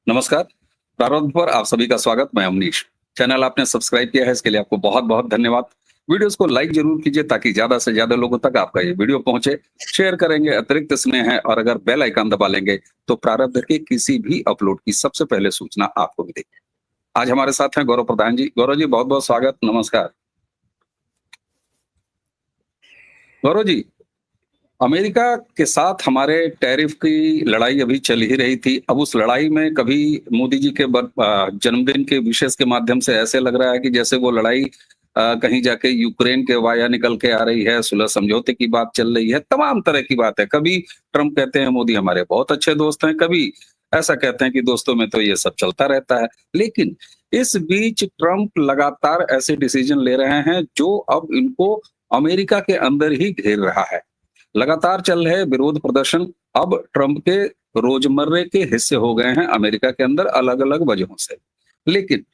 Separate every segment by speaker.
Speaker 1: नमस्कार। प्रारंभ पर आप सभी का स्वागत। मैं अमनीश। चैनल आपने सब्सक्राइब किया है, इसके लिए आपको बहुत-बहुत धन्यवाद। वीडियोस को लाइक ज़रूर कीजिए ताकि ज़्यादा से ज़्यादा लोगों तक आपका ये वीडियो पहुँचे। शेयर करेंगे, अतिरिक्त स्नेह है और अगर बेल आइकन दबा लेंगे, तो प्रारंभ के किसी भी अपलोड की सबसे पहले सूचना आपको मिलेगी। आज हमारे साथ हैं गौरव प्रधान जी। गौरव जी, बहुत-बहुत स्वागत, नमस्कार। गौरव जी, अमेरिका के साथ हमारे टैरिफ की लड़ाई अभी चल ही रही थी। अब उस लड़ाई में कभी मोदी जी के जन्मदिन के विशेष के माध्यम से ऐसे लग रहा है कि जैसे वो लड़ाई कहीं जाके यूक्रेन के वाया निकल के आ रही है, सुलह समझौते की बात चल रही है, तमाम तरह की बात है। कभी ट्रम्प कहते हैं मोदी हमारे बहुत अच्छे दोस्त हैं, कभी ऐसा कहते हैं कि दोस्तों में तो ये सब चलता रहता है। लेकिन इस बीच ट्रम्प लगातार ऐसे डिसीजन ले रहे हैं जो अब इनको अमेरिका के अंदर ही घेर रहा है। लगातार चल रहे विरोध प्रदर्शन अब ट्रंप के रोजमर्रे के हिस्से हो गए हैं अमेरिका के अंदर अलग-अलग वजहों से। लेकिन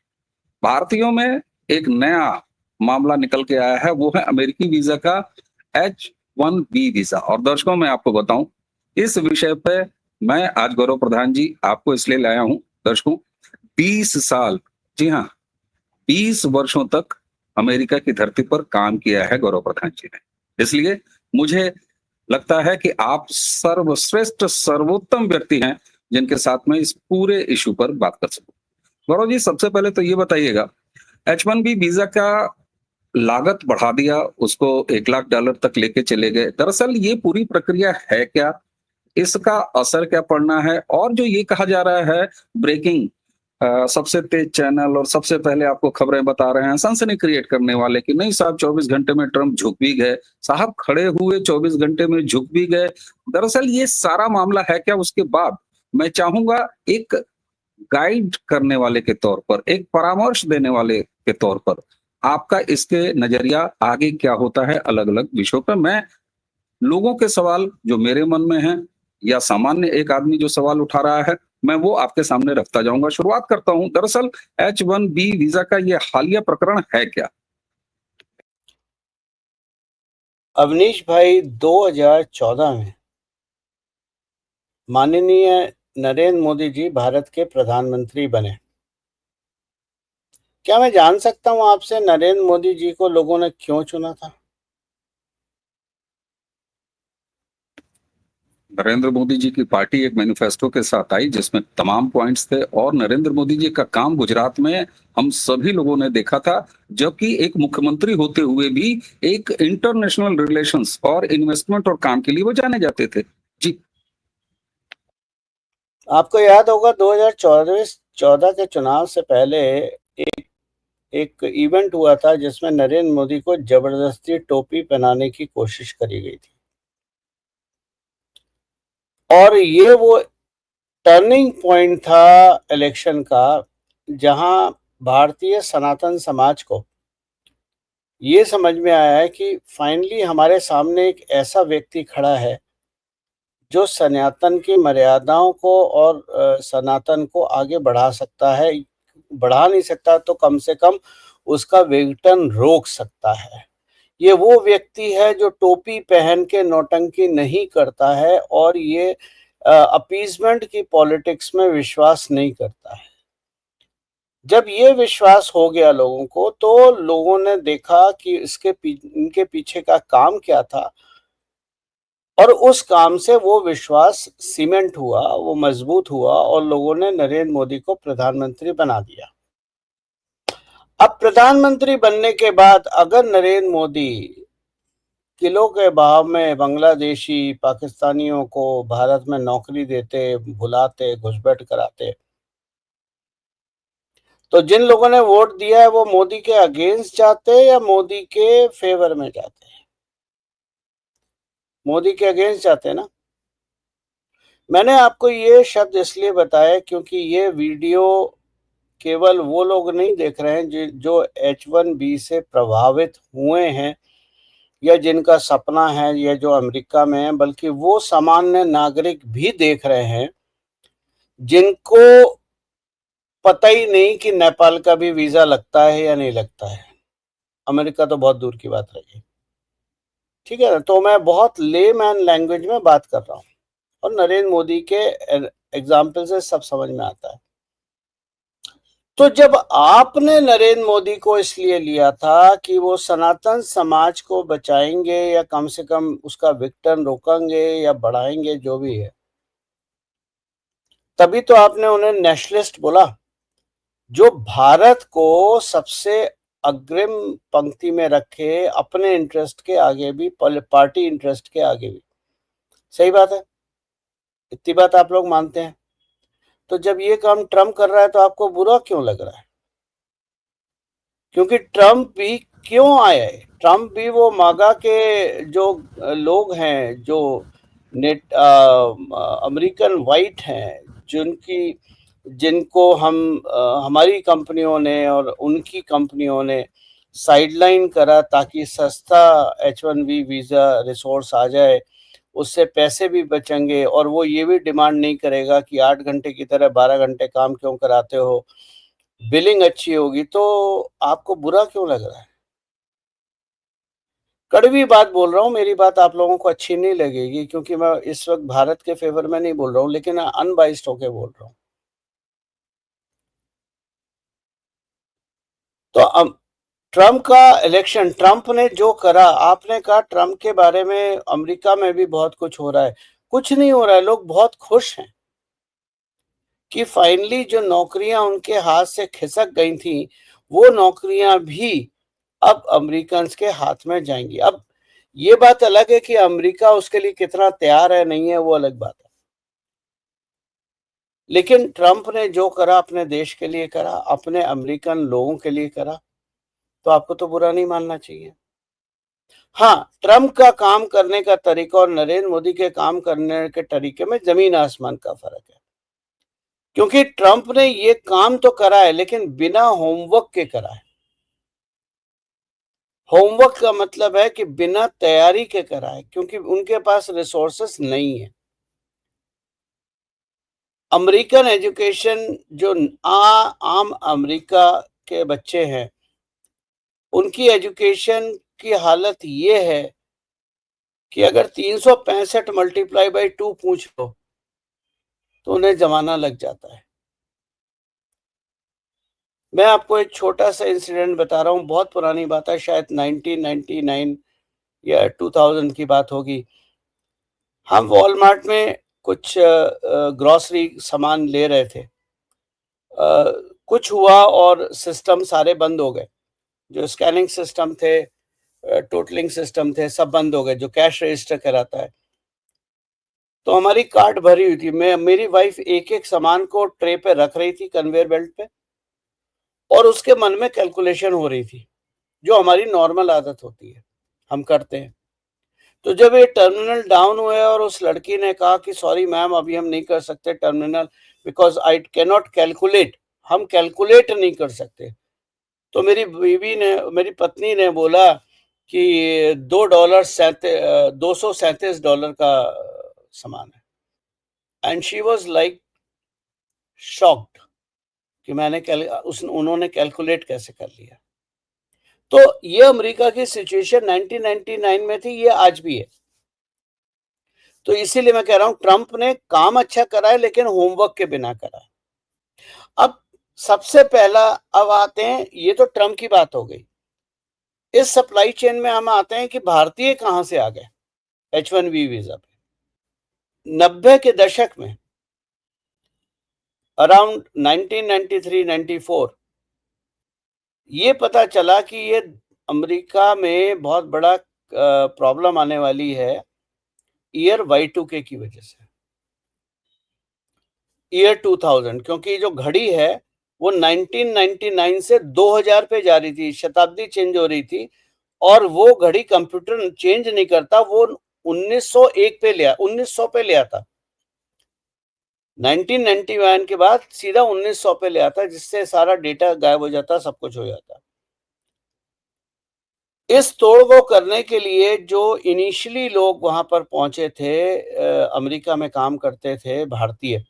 Speaker 1: भारतीयों में एक नया मामला निकल के आया है, वो है अमेरिकी वीजा का H-1B वीजा। और दर्शकों मैं आपको बताऊं, इस विषय पे मैं आज गौरव प्रधान जी आपको इसलिए लाया हूं। दर्शकों, 20 साल, जी हाँ, 20 वर्षों तक अमेरिका की धरती पर काम किया है गौरव प्रधान जी ने। इसलिए मुझे लगता है कि आप सर्वश्रेष्ठ सर्वोत्तम व्यक्ति हैं जिनके साथ में इस पूरे इश्यू पर बात कर सकूं। गौरव जी, सबसे पहले तो ये बताइएगा, H-1B वीजा का लागत बढ़ा दिया, उसको $1 लाख तक लेके चले गए। दरअसल ये पूरी प्रक्रिया है क्या? इसका असर क्या पड़ना है? और जो ये कहा जा रहा है ब्रेकिंग, सबसे तेज चैनल और सबसे पहले आपको खबरें बता रहे हैं, सनसनी क्रिएट करने वाले कि नहीं साहब 24 घंटे में ट्रंप झुक भी गए। साहब खड़े हुए 24 घंटे में झुक भी गए। दरअसल ये सारा मामला है क्या? उसके बाद मैं चाहूँगा एक गाइड करने वाले के तौर पर, एक परामर्श देने वाले के तौर पर, आपका इसके नज़रिया आगे क्या होता है अलग-अलग विषयों पे? मैं लोगों के सवाल जो मेरे मन में हैं या सामान्य एक आदमी जो सवाल उठा रहा है, मैं वो आपके सामने रखता जाऊँगा। शुरुआत करता हूँ। दरअसल H-1B वीज़ा का ये हालिया प्रकरण है क्या?
Speaker 2: अवनीश भाई, 2014 में माननीय नरेंद्र मोदी जी भारत के प्रधानमंत्री बने। क्या मैं जान सकता हूं आपसे नरेंद्र मोदी जी को लोगों ने क्यों चुना था?
Speaker 1: नरेंद्र मोदी जी की पार्टी एक मैनिफेस्टो के साथ आई जिसमें तमाम पॉइंट्स थे और नरेंद्र मोदी जी का काम गुजरात में हम सभी लोगों ने देखा था, जबकि एक मुख्यमंत्री होते हुए भी एक इंटरनेशनल रिलेशंस और इन्वेस्टमेंट और काम के लिए वो जाने जाते थे। जी।
Speaker 2: आपको याद होगा 2014 के चुनाव से पहले एक एक इवेंट हुआ था जिसमें नरेंद्र मोदी को जबरदस्ती टोपी पहनाने की कोशिश करी गई थी। और ये वो टर्निंग पॉइंट था इलेक्शन का, जहां भारतीय सनातन समाज को ये समझ में आया है कि फाइनली हमारे सामने एक ऐसा व्यक्ति खड़ा है जो सनातन की मर्यादाओं को और सनातन को आगे बढ़ा सकता है। बढ़ा नहीं सकता तो कम से कम उसका विघटन रोक सकता है। ये वो व्यक्ति है जो टोपी पहन के नौटंकी नहीं करता है और ये अपीजमेंट की पॉलिटिक्स में विश्वास नहीं करता है। जब ये विश्वास हो गया लोगों को, तो लोगों ने देखा कि इनके पीछे का काम क्या था और उस काम से वो विश्वास सीमेंट हुआ, वो मजबूत हुआ और लोगों ने नरेंद्र मोदी को प्रधानमंत्री बना दिया। अब प्रधानमंत्री बनने के बाद अगर नरेंद्र मोदी किलो के भाव में बांग्लादेशी पाकिस्तानियों को भारत में नौकरी देते, बुलाते, घुसपैठ कराते, तो जिन लोगों ने वोट दिया है वो मोदी के अगेंस्ट जाते या मोदी के फेवर में जाते हैं? मोदी के अगेंस्ट जाते हैं ना। मैंने आपको ये शब्द इसलिए बताया क्योंकि ये वीडियो केवल वो लोग नहीं देख रहे हैं जो H-1B से प्रभावित हुए हैं या जिनका सपना है या जो अमेरिका में है, बल्कि वो सामान्य नागरिक भी देख रहे हैं जिनको पता ही नहीं कि नेपाल का भी वीजा लगता है या नहीं लगता है। अमेरिका तो बहुत दूर की बात रही। ठीक है ना, तो मैं बहुत लेमैन लैंग्वेज में बात कर रहा हूँ और नरेंद्र मोदी के एग्जाम्पल से सब समझ में आता है। तो जब आपने नरेंद्र मोदी को इसलिए लिया था कि वो सनातन समाज को बचाएंगे या कम से कम उसका विघटन रोकेंगे या बढ़ाएंगे, जो भी है, तभी तो आपने उन्हें नेशनलिस्ट बोला, जो भारत को सबसे अग्रिम पंक्ति में रखे, अपने इंटरेस्ट के आगे भी, पार्टी इंटरेस्ट के आगे भी। सही बात है, इतनी बात आप लोग मानते हैं। तो जब ये काम ट्रम्प कर रहा है तो आपको बुरा क्यों लग रहा है? क्योंकि ट्रम्प भी क्यों आया है? ट्रम्प भी वो मागा के जो लोग हैं, जो नेट अमेरिकन वाइट हैं, जिनको हमारी कंपनियों ने और उनकी कंपनियों ने साइडलाइन करा ताकि सस्ता H1B वीजा रिसोर्स आ जाए, उससे पैसे भी बचेंगे और वो ये भी डिमांड नहीं करेगा कि 8 घंटे की तरह 12 घंटे काम क्यों कराते हो, बिलिंग अच्छी होगी। तो आपको बुरा क्यों लग रहा है? कड़वी बात बोल रहा हूँ, मेरी बात आप लोगों को अच्छी नहीं लगेगी क्योंकि मैं इस वक्त भारत के फेवर में नहीं बोल रहा हूँ, लेकिन अनबाइस्ड होके बोल रहा हूँ। तो अब ट्रम्प का इलेक्शन, ट्रम्प ने जो करा, आपने कहा ट्रम्प के बारे में अमेरिका में भी बहुत कुछ हो रहा है। कुछ नहीं हो रहा है, लोग बहुत खुश हैं कि फाइनली जो नौकरियां उनके हाथ से खिसक गई थी, वो नौकरियां भी अब अमेरिकन के हाथ में जाएंगी। अब ये बात अलग है कि अमेरिका उसके लिए कितना तैयार है, नहीं है, वो अलग बात है। लेकिन ट्रम्प ने जो करा अपने देश के लिए करा, अपने अमेरिकन लोगों के लिए करा, तो आपको तो बुरा नहीं मानना चाहिए। हाँ, ट्रम्प का काम करने का तरीका और नरेंद्र मोदी के काम करने के तरीके में जमीन आसमान का फर्क है। क्योंकि ट्रम्प ने ये काम तो करा है, लेकिन बिना होमवर्क के करा है। होमवर्क का मतलब है कि बिना तैयारी के करा है, क्योंकि उनके पास रिसोर्सेस नहीं है। अमेरिकन एजुकेशन जो आम अमेरिका के बच्चे हैं, उनकी एजुकेशन की हालत ये है कि अगर 365 मल्टीप्लाई बाई 2 पूछ लो तो उन्हें जमाना लग जाता है। मैं आपको एक छोटा सा इंसिडेंट बता रहा हूँ, बहुत पुरानी बात है, शायद 1999 या 2000 की बात होगी। हम वॉलमार्ट में कुछ ग्रॉसरी सामान ले रहे थे। कुछ हुआ और सिस्टम सारे बंद हो गए। जो स्कैनिंग सिस्टम थे, टोटलिंग सिस्टम थे, सब बंद हो गए, जो कैश रजिस्टर कराता है। तो हमारी कार्ट भरी हुई थी। मेरी वाइफ एक एक सामान को ट्रे पे रख रही थी, कन्वेयर बेल्ट पे, और उसके मन में कैलकुलेशन हो रही थी, जो हमारी नॉर्मल आदत होती है, हम करते हैं। तो जब ये टर्मिनल डाउन हुए और उस लड़की ने कहा कि सॉरी मैम, अभी हम नहीं कर सकते terminal, because I can not calculate, हम कैलकुलेट नहीं कर सकते। तो मेरी पत्नी ने बोला कि $237 का सामान है। And she was like shocked कि उन्होंने कैलकुलेट कैसे कर लिया। तो ये अमेरिका की सिचुएशन 1999 में थी, ये आज भी है। तो इसीलिए मैं कह रहा हूं ट्रम्प ने काम अच्छा करा है, लेकिन होमवर्क के बिना करा है। अब सबसे पहला, अब आते हैं, ये तो ट्रम्प की बात हो गई। इस सप्लाई चेन में हम आते हैं कि भारतीय कहां से आ गए H1B वीजा पे। 90 के दशक में, अराउंड 1993-94, ये पता चला कि ये अमेरिका में बहुत बड़ा प्रॉब्लम आने वाली है ईयर Y2K की वजह से, ईयर 2000, क्योंकि जो घड़ी है वो 1999 से 2000 पे जा रही थी, शताब्दी चेंज हो रही थी, और वो घड़ी कंप्यूटर चेंज नहीं करता, वो 1900 पे ले आता। 1991 के बाद सीधा 1900 पे ले आता, जिससे सारा डेटा गायब हो जाता, सब कुछ हो जाता। इस तोड़ को करने के लिए जो इनिशियली लोग वहां पर पहुंचे थे, अमेरिका में काम करते थे भारतीय,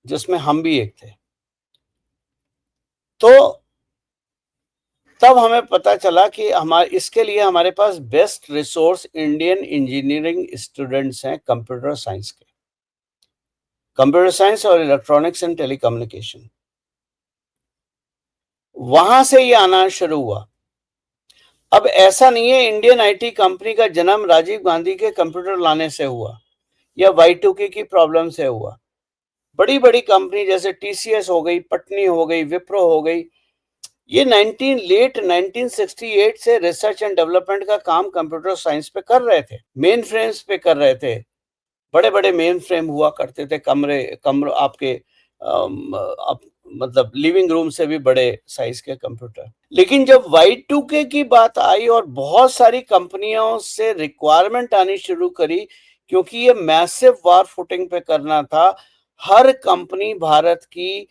Speaker 2: जिसमें हम भी एक थे, तो तब हमें पता चला कि इसके लिए हमारे पास best resource Indian engineering students हैं, कंप्यूटर साइंस और इलेक्ट्रॉनिक्स एंड टेलीकम्युनिकेशन। वहां से ये आना शुरू हुआ। अब ऐसा नहीं है इंडियन आईटी कंपनी का जन्म राजीव गांधी के कंप्यूटर लाने से हुआ या Y2K की प्रॉब्लम से हुआ। बड़ी बड़ी कंपनी जैसे टीसीएस हो गई, पटनी हो गई, विप्रो हो गई, ये लेट 1968 से रिसर्च एंड डेवलपमेंट का काम कंप्यूटर साइंस पे कर रहे थे, मेन फ्रेम्स पे कर रहे थे। बड़े बड़े मेन फ्रेम हुआ करते थे, कमरे आपके मतलब लिविंग रूम से भी बड़े साइज के कंप्यूटर। लेकिन जब Y2K की बात आई और बहुत सारी कंपनियों से रिक्वायरमेंट आनी शुरू करी, क्योंकि ये मैसिव वार फुटिंग पे करना था, हर कंपनी भारत की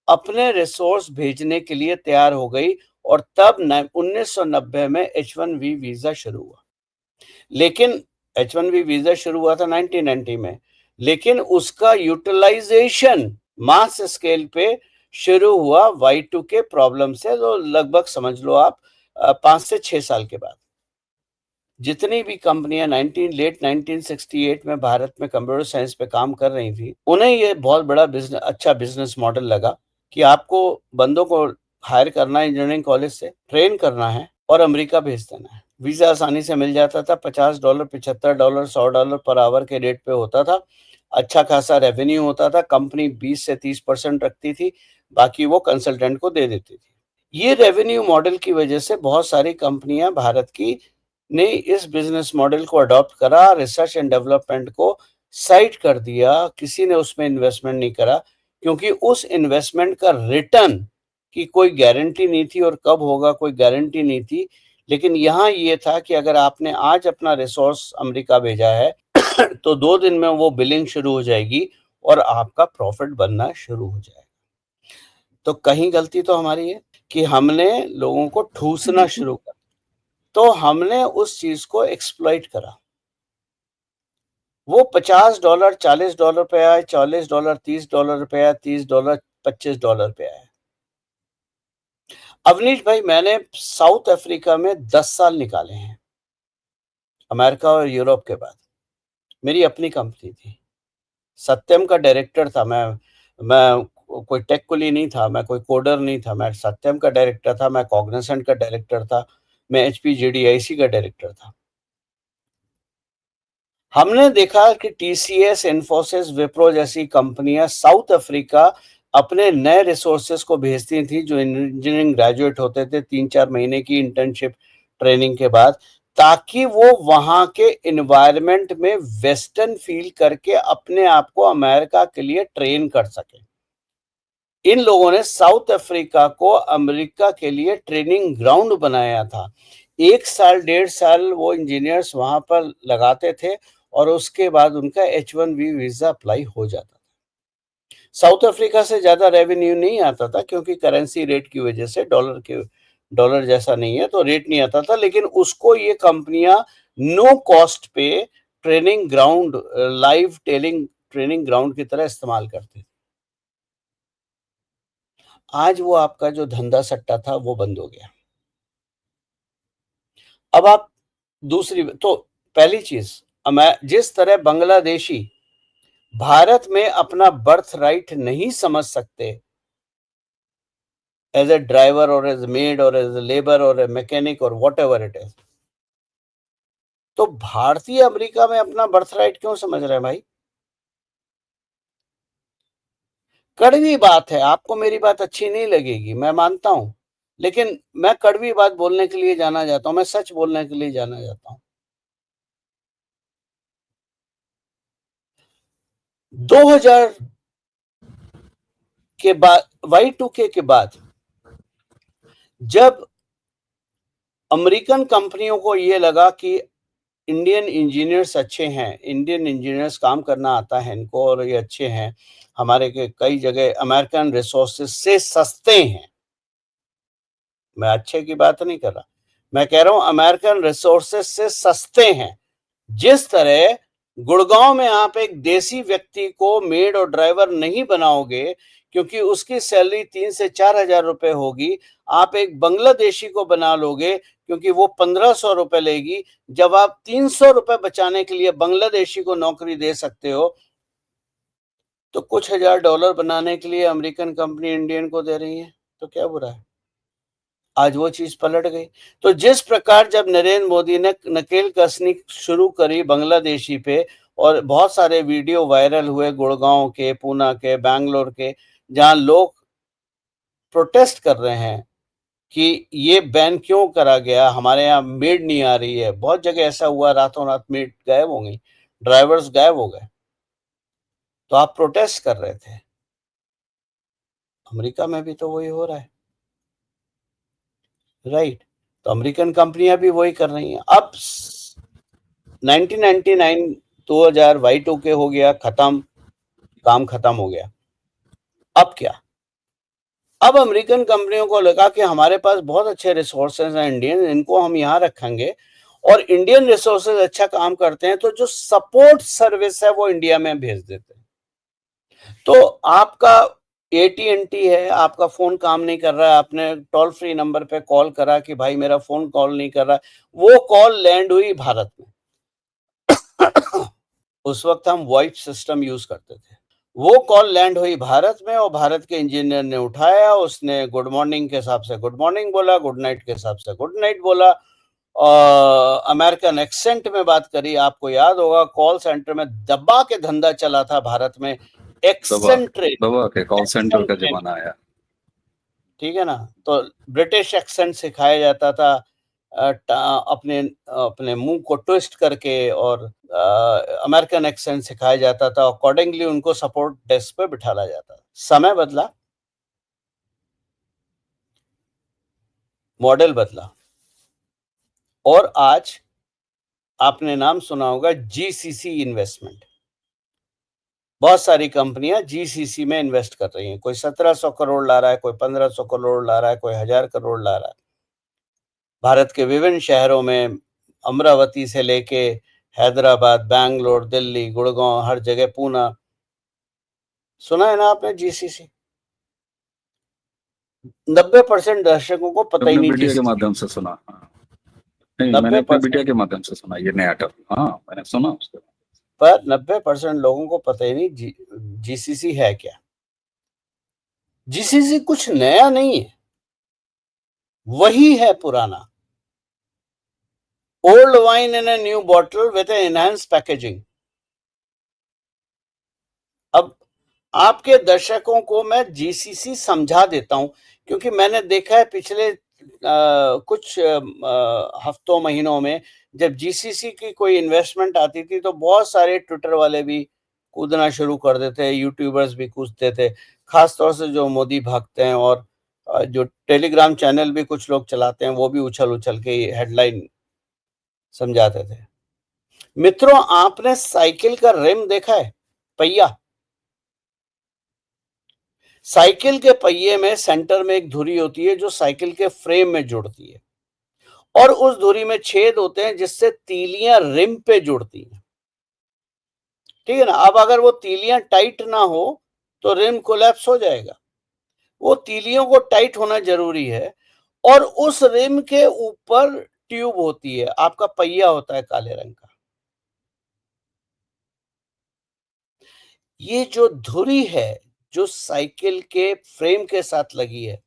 Speaker 2: अपने रिसोर्स भेजने के लिए तैयार हो गई और तब 1990 में H1B वीजा शुरू हुआ। लेकिन H1B वीजा शुरू हुआ था 1990 में, लेकिन उसका यूटिलाइजेशन मास स्केल पे शुरू हुआ Y2K प्रॉब्लम से, तो लगभग समझ लो आप 5 से 6 साल के बाद। जितनी भी कंपनियां लेट 1968 में भारत में कंप्यूटर साइंस पे काम कर रही थी, उन्हें ये बहुत बड़ा अच्छा बिजनेस मॉडल लगा कि आपको बंदों को हायर करना है इंजीनियरिंग कॉलेज से, ट्रेन करना है और अमेरिका भेज देना है। वीजा आसानी से मिल जाता था, $50, $75, $100 पर आवर के रेट पे होता था। अच्छा खासा रेवेन्यू होता था, कंपनी 20 से 30% रखती थी, बाकी वो कंसल्टेंट को दे देती थी। ये रेवेन्यू मॉडल की वजह से बहुत सारी कंपनियां भारत की ने इस बिजनेस मॉडल को अडॉप्ट करा, रिसर्च एंड डेवलपमेंट को साइड कर दिया, किसी ने उसमें इन्वेस्टमेंट नहीं करा, क्योंकि उस इन्वेस्टमेंट का रिटर्न की कोई गारंटी नहीं थी और कब होगा कोई गारंटी नहीं थी। लेकिन यहाँ ये था कि अगर आपने आज अपना रिसोर्स अमेरिका भेजा है तो 2 दिन में वो बिलिंग शुरू हो जाएगी और आपका प्रॉफिट बनना शुरू हो जाएगा। तो कहीं गलती तो हमारी है कि हमने लोगों को ठूसना शुरू कर, तो हमने उस चीज को एक्सप्लॉइट करा। वो $50 $40 पे आए, $40 $30 पे आए, $30 $25 पे आए। अवनीश भाई, मैंने साउथ अफ्रीका में 10 साल निकाले हैं, अमेरिका और यूरोप के बाद। मेरी अपनी कंपनी थी, सत्यम का डायरेक्टर था मैं कोई टेक कुली नहीं था, मैं कोई कोडर नहीं था, मैं सत्यम का डायरेक्टर था, मैं कॉग्निसेंट का डायरेक्टर था, मैं HP JDIC का डायरेक्टर था। हमने देखा कि TCS, इन्फोसिस, विप्रो जैसी कंपनियां साउथ अफ्रीका अपने नए रिसोर्सेज को भेजती थी, जो इंजीनियरिंग ग्रेजुएट होते थे 3-4 महीने की इंटर्नशिप ट्रेनिंग के बाद, ताकि वो वहां के एनवायरनमेंट में वेस्टर्न फील करके अपने आप को अमेरिका के लिए ट्रेन कर सके। इन लोगों ने साउथ अफ्रीका को अमेरिका के लिए ट्रेनिंग ग्राउंड बनाया था। 1 साल 1.5 साल वो इंजीनियर्स वहां पर लगाते थे और उसके बाद उनका H1B वीजा अप्लाई हो जाता था। साउथ अफ्रीका से ज्यादा रेवेन्यू नहीं आता था, क्योंकि करेंसी रेट की वजह से डॉलर जैसा नहीं है तो रेट नहीं आता था, लेकिन उसको ये कंपनियां नो कॉस्ट पे training ground, live telling training ground की तरह इस्तेमाल करते थे। आज वो आपका जो धंधा सट्टा था वो बंद हो गया। अब आप दूसरी तो पहली चीज, जिस तरह बांग्लादेशी भारत में अपना बर्थ राइट नहीं समझ सकते एज ए ड्राइवर और एज मेड और एज ए लेबर और ए मैकेनिक और वॉट एवर इट इज, तो भारतीय अमेरिका में अपना बर्थ राइट क्यों समझ रहे हैं भाई? कड़वी बात है, आपको मेरी बात अच्छी नहीं लगेगी, मैं मानता हूं, लेकिन मैं कड़वी बात बोलने के लिए जाना जाता हूं, मैं सच बोलने के लिए जाना जाता हूं। 2000 के बाद, Y2K के बाद, जब अमेरिकन कंपनियों को ये लगा कि इंडियन इंजीनियर्स अच्छे हैं, इंडियन इंजीनियर्स काम करना आता है इनको और ये अच्छे हैं, हमारे के कई जगह अमेरिकन रिसोर्सेज से सस्ते हैं, मैं अच्छे की बात नहीं कर रहा, मैं कह रहा हूं अमेरिकन रिसोर्सेज से सस्ते हैं। जिस तरह गुड़गांव में आप एक देसी व्यक्ति को मेड और ड्राइवर नहीं बनाओगे, क्योंकि उसकी सैलरी 3 से 4 हजार रुपए होगी, आप एक बांग्लादेशी को बना लोगे क्योंकि वो 1500 रुपए लेगी। जब आप 300 रुपए बचाने के लिए बांग्लादेशी को नौकरी दे सकते हो, तो कुछ $1000 बनाने के लिए अमेरिकन कंपनी इंडियन को दे रही है, तो क्या बुरा है? आज वो चीज पलट गई। तो जिस प्रकार जब नरेंद्र मोदी ने नकेल कसनी शुरू करी बांग्लादेशी पे और बहुत सारे वीडियो वायरल हुए गुड़गांव के, पूना के, बैंगलोर के, जहां लोग प्रोटेस्ट कर रहे हैं कि ये बैन क्यों करा गया, हमारे यहाँ मेड नहीं आ रही है। बहुत जगह ऐसा हुआ, रातों रात मेड गायब हो गई, ड्राइवर्स गायब हो गए, तो आप प्रोटेस्ट कर रहे थे। अमेरिका में भी तो वही हो रहा है, राइट? तो अमेरिकन कंपनियां भी वही कर रही हैं। अब 1999 2000 Y2K हो गया, खत्म, काम खत्म हो गया। अब क्या? अब अमेरिकन कंपनियों को लगा कि हमारे पास बहुत अच्छे रिसोर्सेज हैं इंडियन, इनको हम यहाँ रखेंगे, और इंडियन रिसोर्सेज अच्छा काम करते हैं तो जो सपोर्ट सर्विस है वो इंडिया में भेज देते हैं। तो आपका AT&T है, आपका फोन काम नहीं कर रहा है, आपने टोल फ्री नंबर पे कॉल करा कि भाई मेरा फोन कॉल नहीं कर रहा, वो कॉल लैंड हुई भारत में। उस वक्त हम वॉइस सिस्टम यूज करते थे। वो कॉल लैंड हुई भारत में और भारत के इंजीनियर ने उठाया, उसने गुड मॉर्निंग के हिसाब से गुड मॉर्निंग बोला, गुड नाइट के हिसाब से गुड नाइट बोला, अमेरिकन एक्सेंट में बात करी। आपको याद होगा कॉल सेंटर में दबा के धंधा चला था भारत में, एक्सेंट
Speaker 1: दबा के कॉल सेंटर का जमाना आया,
Speaker 2: ठीक है ना? तो ब्रिटिश एक्सेंट सिखाया जाता था, अपने अपने मुंह को ट्विस्ट करके, और अमेरिकन एक्सेंट सिखाया जाता था। अकॉर्डिंगली उनको सपोर्ट डेस्क पे बिठाला जाता था। समय बदला, मॉडल बदला, और आज आपने नाम सुना होगा GCC इन्वेस्टमेंट। बहुत सारी कंपनियां GCC में इन्वेस्ट कर रही हैं। कोई 1700 करोड़ ला रहा है, कोई 1500 करोड़ ला रहा है, कोई 1000 करोड़ ला रहा है। भारत के विभिन्न शहरों में, अमरावती से लेके हैदराबाद, बैंगलोर, दिल्ली, गुड़गांव, हर जगह, पूना, सुना है ना आपने GCC? 90% दर्शकों को पता ही
Speaker 1: अपने
Speaker 2: नहीं
Speaker 1: बिटिया के
Speaker 2: GCC।
Speaker 1: माध्यम से सुना। हाँ। नहीं, मैंने अपने
Speaker 2: 90%,
Speaker 1: बिटिया के माध्यम से सुना ये नया टर्म। हाँ, मैंने सुना उसके।
Speaker 2: पर 90% लोगों को पता ही नहीं GCC है क्या। GCC कुछ नया नहीं है, वही है पुराना। Old wine in a new bottle with enhance packaging. अब आपके दर्शकों को मैं GCC समझा देता हूं, क्योंकि मैंने देखा है पिछले कुछ हफ्तों महीनों में, जब GCC की कोई इन्वेस्टमेंट आती थी तो बहुत सारे ट्विटर वाले भी कूदना शुरू कर देते, यूट्यूबर्स भी कूदते थे, खासतौर से जो मोदी भक्त हैं, और जो टेलीग्राम चैनल भी कुछ लोग चलाते हैं वो भी उछल उछल के हेडलाइन समझाते थे। मित्रों, आपने साइकिल का रिम देखा है, पहिया? साइकिल के पहिए में सेंटर में एक धुरी होती है जो साइकिल के फ्रेम में जुड़ती है, और उस धुरी में छेद होते हैं जिससे तीलियां रिम पे जुड़ती हैं, ठीक है ना? अब अगर वो तीलियां टाइट ना हो तो रिम कोलैप्स हो जाएगा। वो तीलियों को टाइट होना जरूरी है, और उस रिम के ऊपर ट्यूब होती है, आपका पहिया होता है काले रंग का। ये जो धुरी है जो साइकिल के फ्रेम के साथ लगी है,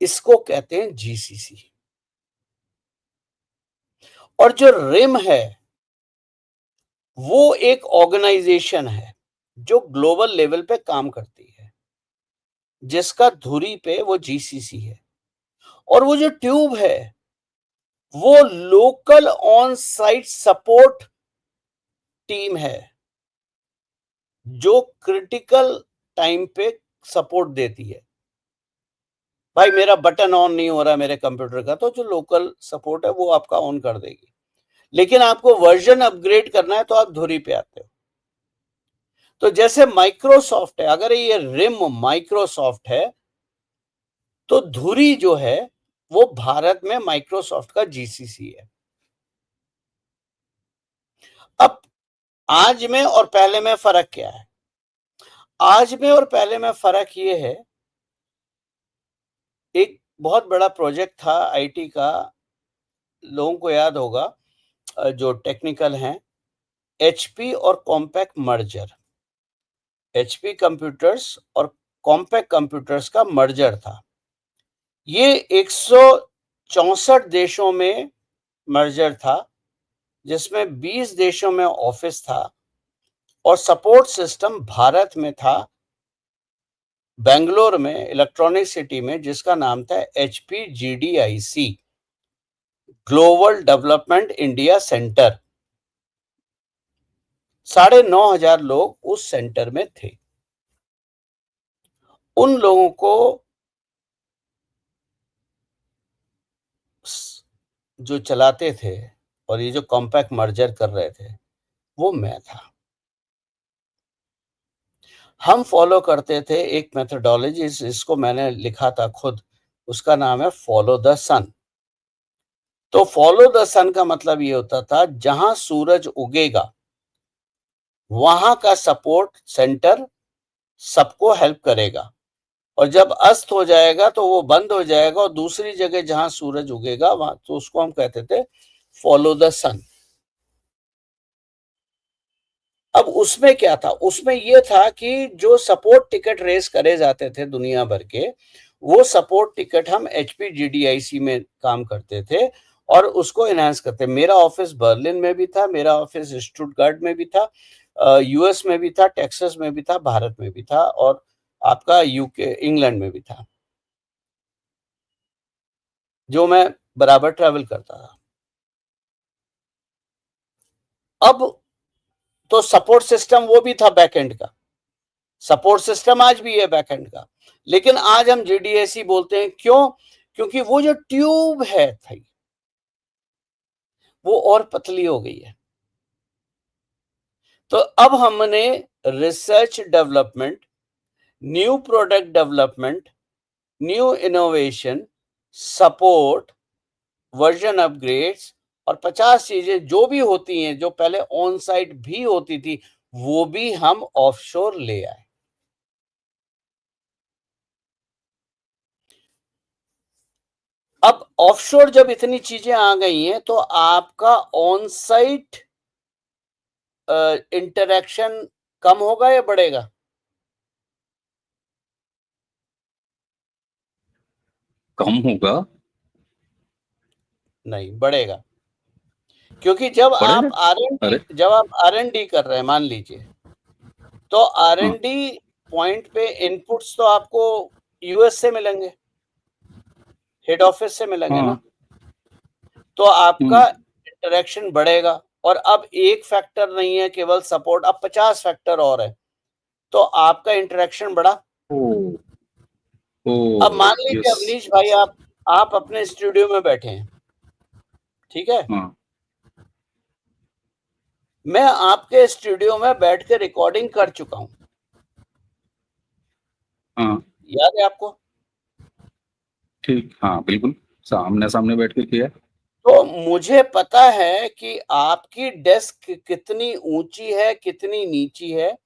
Speaker 2: इसको कहते हैं GCC। और जो रिम है वो एक ऑर्गेनाइजेशन है जो ग्लोबल लेवल पे काम करती है, जिसका धुरी पे वो GCC है। और वो जो ट्यूब है वो local on site support team है, जो क्रिटिकल टाइम पे सपोर्ट देती है। भाई मेरा बटन ऑन नहीं हो रहा मेरे कंप्यूटर का, तो जो लोकल सपोर्ट है वो आपका ऑन कर देगी। लेकिन आपको वर्जन अपग्रेड करना है तो आप धुरी पे आते हो। तो जैसे माइक्रोसॉफ्ट है, अगर ये रिम माइक्रोसॉफ्ट है तो धुरी जो है वो भारत में माइक्रोसॉफ्ट का GCC है। अब आज में और पहले में फर्क क्या है? आज में और पहले में फर्क ये है, एक बहुत बड़ा प्रोजेक्ट था IT का, लोगों को याद होगा, जो टेक्निकल हैं, HP और कॉम्पैक्ट मर्जर। HP कंप्यूटर्स और कॉम्पैक्ट कंप्यूटर्स का मर्जर था। ये 164 देशों में मर्जर था, जिसमें 20 देशों में ऑफिस था और सपोर्ट सिस्टम भारत में था, बेंगलोर में, इलेक्ट्रॉनिक सिटी में, जिसका नाम था HPGDIC, global development India centre. 9,500 लोग उस सेंटर में थे। उन लोगों को जो चलाते थे और ये जो कॉम्पैक्ट मर्जर कर रहे थे, वो मैं था। हम फॉलो करते थे एक मेथोडोलॉजी, इसको मैंने लिखा था खुद, उसका नाम है फॉलो द सन। तो फॉलो द सन का मतलब ये होता था, जहां सूरज उगेगा वहां का सपोर्ट सेंटर सबको हेल्प करेगा, और जब अस्त हो जाएगा तो वो बंद हो जाएगा, और दूसरी जगह जहां सूरज उगेगा वहां, तो उसको हम कहते थे फॉलो द सन। अब उसमें क्या था? उसमें ये था कि जो सपोर्ट टिकट रेस करे जाते थे दुनिया भर के, वो सपोर्ट टिकट हम HPGDIC में काम करते थे और उसको एनहांस करते। मेरा ऑफिस बर्लिन में भी था, मेरा ऑफिस स्टुटगार्ट में भी था, US में भी था, टेक्सास में भी था, भारत में भी था, और आपका UK इंग्लैंड में भी था, जो मैं बराबर ट्रैवल करता था। अब तो सपोर्ट सिस्टम वो भी था बैकएंड का, सपोर्ट सिस्टम आज भी है बैकएंड का, लेकिन आज हम GDIC बोलते हैं। क्यों? क्योंकि वो जो ट्यूब है थी, वो और पतली हो गई है। तो अब हमने research development, new product development, new innovation, support, version upgrades और 50 चीजें जो भी होती हैं, जो पहले ऑन साइट भी होती थी, वो भी हम ऑफशोर ले आए। अब ऑफशोर जब इतनी चीजें आ गई हैं, तो आपका ऑन साइट इंटरेक्शन कम होगा या बढ़ेगा?
Speaker 1: कम होगा।
Speaker 2: नहीं, बढ़ेगा। क्योंकि जब
Speaker 1: बढ़ेगा।
Speaker 2: आप आर
Speaker 1: अरे।
Speaker 2: जब आप R&D कर रहे हैं, मान लीजिए, तो
Speaker 1: हाँ।
Speaker 2: R&D पॉइंट पे इनपुट्स तो आपको US से मिलेंगे, हेड ऑफिस से मिलेंगे ना,
Speaker 1: हाँ।
Speaker 2: तो आपका
Speaker 1: हम्म।
Speaker 2: इंटरेक्शन बढ़ेगा। और अब एक फैक्टर नहीं है केवल सपोर्ट, अब 50 फैक्टर और है, तो आपका इंटरेक्शन बढ़ा।
Speaker 1: ओ। ओ।
Speaker 2: अब मान लीजिए
Speaker 1: यस।
Speaker 2: अवनीश भाई, आप अपने स्टूडियो में बैठे हैं, ठीक है?
Speaker 1: हाँ।
Speaker 2: मैं आपके स्टूडियो में बैठ के रिकॉर्डिंग कर चुका हूं,
Speaker 1: हाँ।
Speaker 2: याद है आपको?
Speaker 1: ठीक। हाँ, बिल्कुल। सामने सामने बैठ के किया है।
Speaker 2: तो मुझे पता है कि आपकी डेस्क कितनी ऊंची है, कितनी नीची है।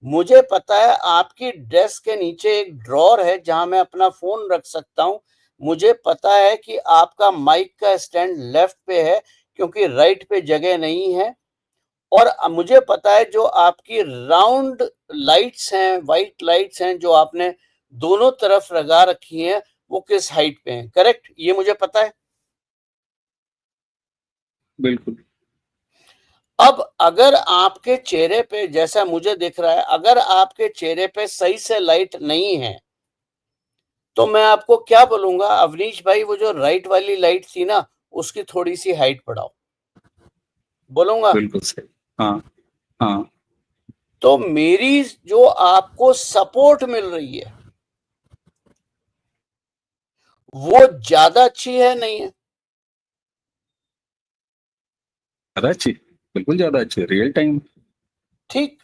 Speaker 2: मुझे पता है आपकी डेस्क के नीचे एक ड्रॉर है जहां मैं अपना फोन रख सकता हूं। मुझे पता है कि आपका माइक का स्टैंड लेफ्ट पे है, क्योंकि राइट पे जगह नहीं है। और मुझे पता है जो आपकी राउंड लाइट्स हैं, व्हाइट लाइट्स हैं, जो आपने दोनों तरफ लगा रखी हैं, वो किस हाइट पे हैं। करेक्ट? ये मुझे पता है।
Speaker 1: बिल्कुल।
Speaker 2: अब अगर आपके चेहरे पे, जैसा मुझे दिख रहा है, अगर आपके चेहरे पे सही से लाइट नहीं है, तो मैं आपको क्या बोलूंगा, अवनीश भाई वो जो राइट वाली लाइट थी ना, उसकी थोड़ी सी हाइट बढ़ाओ, बोलूंगा।
Speaker 1: बिल्कुल सही। हाँ। हाँ।
Speaker 2: तो मेरी जो आपको सपोर्ट मिल रही है, वो ज्यादा अच्छी है, नहीं है?
Speaker 1: ज्यादा अच्छी। बिल्कुल ज्यादा अच्छी, रियल टाइम।
Speaker 2: ठीक।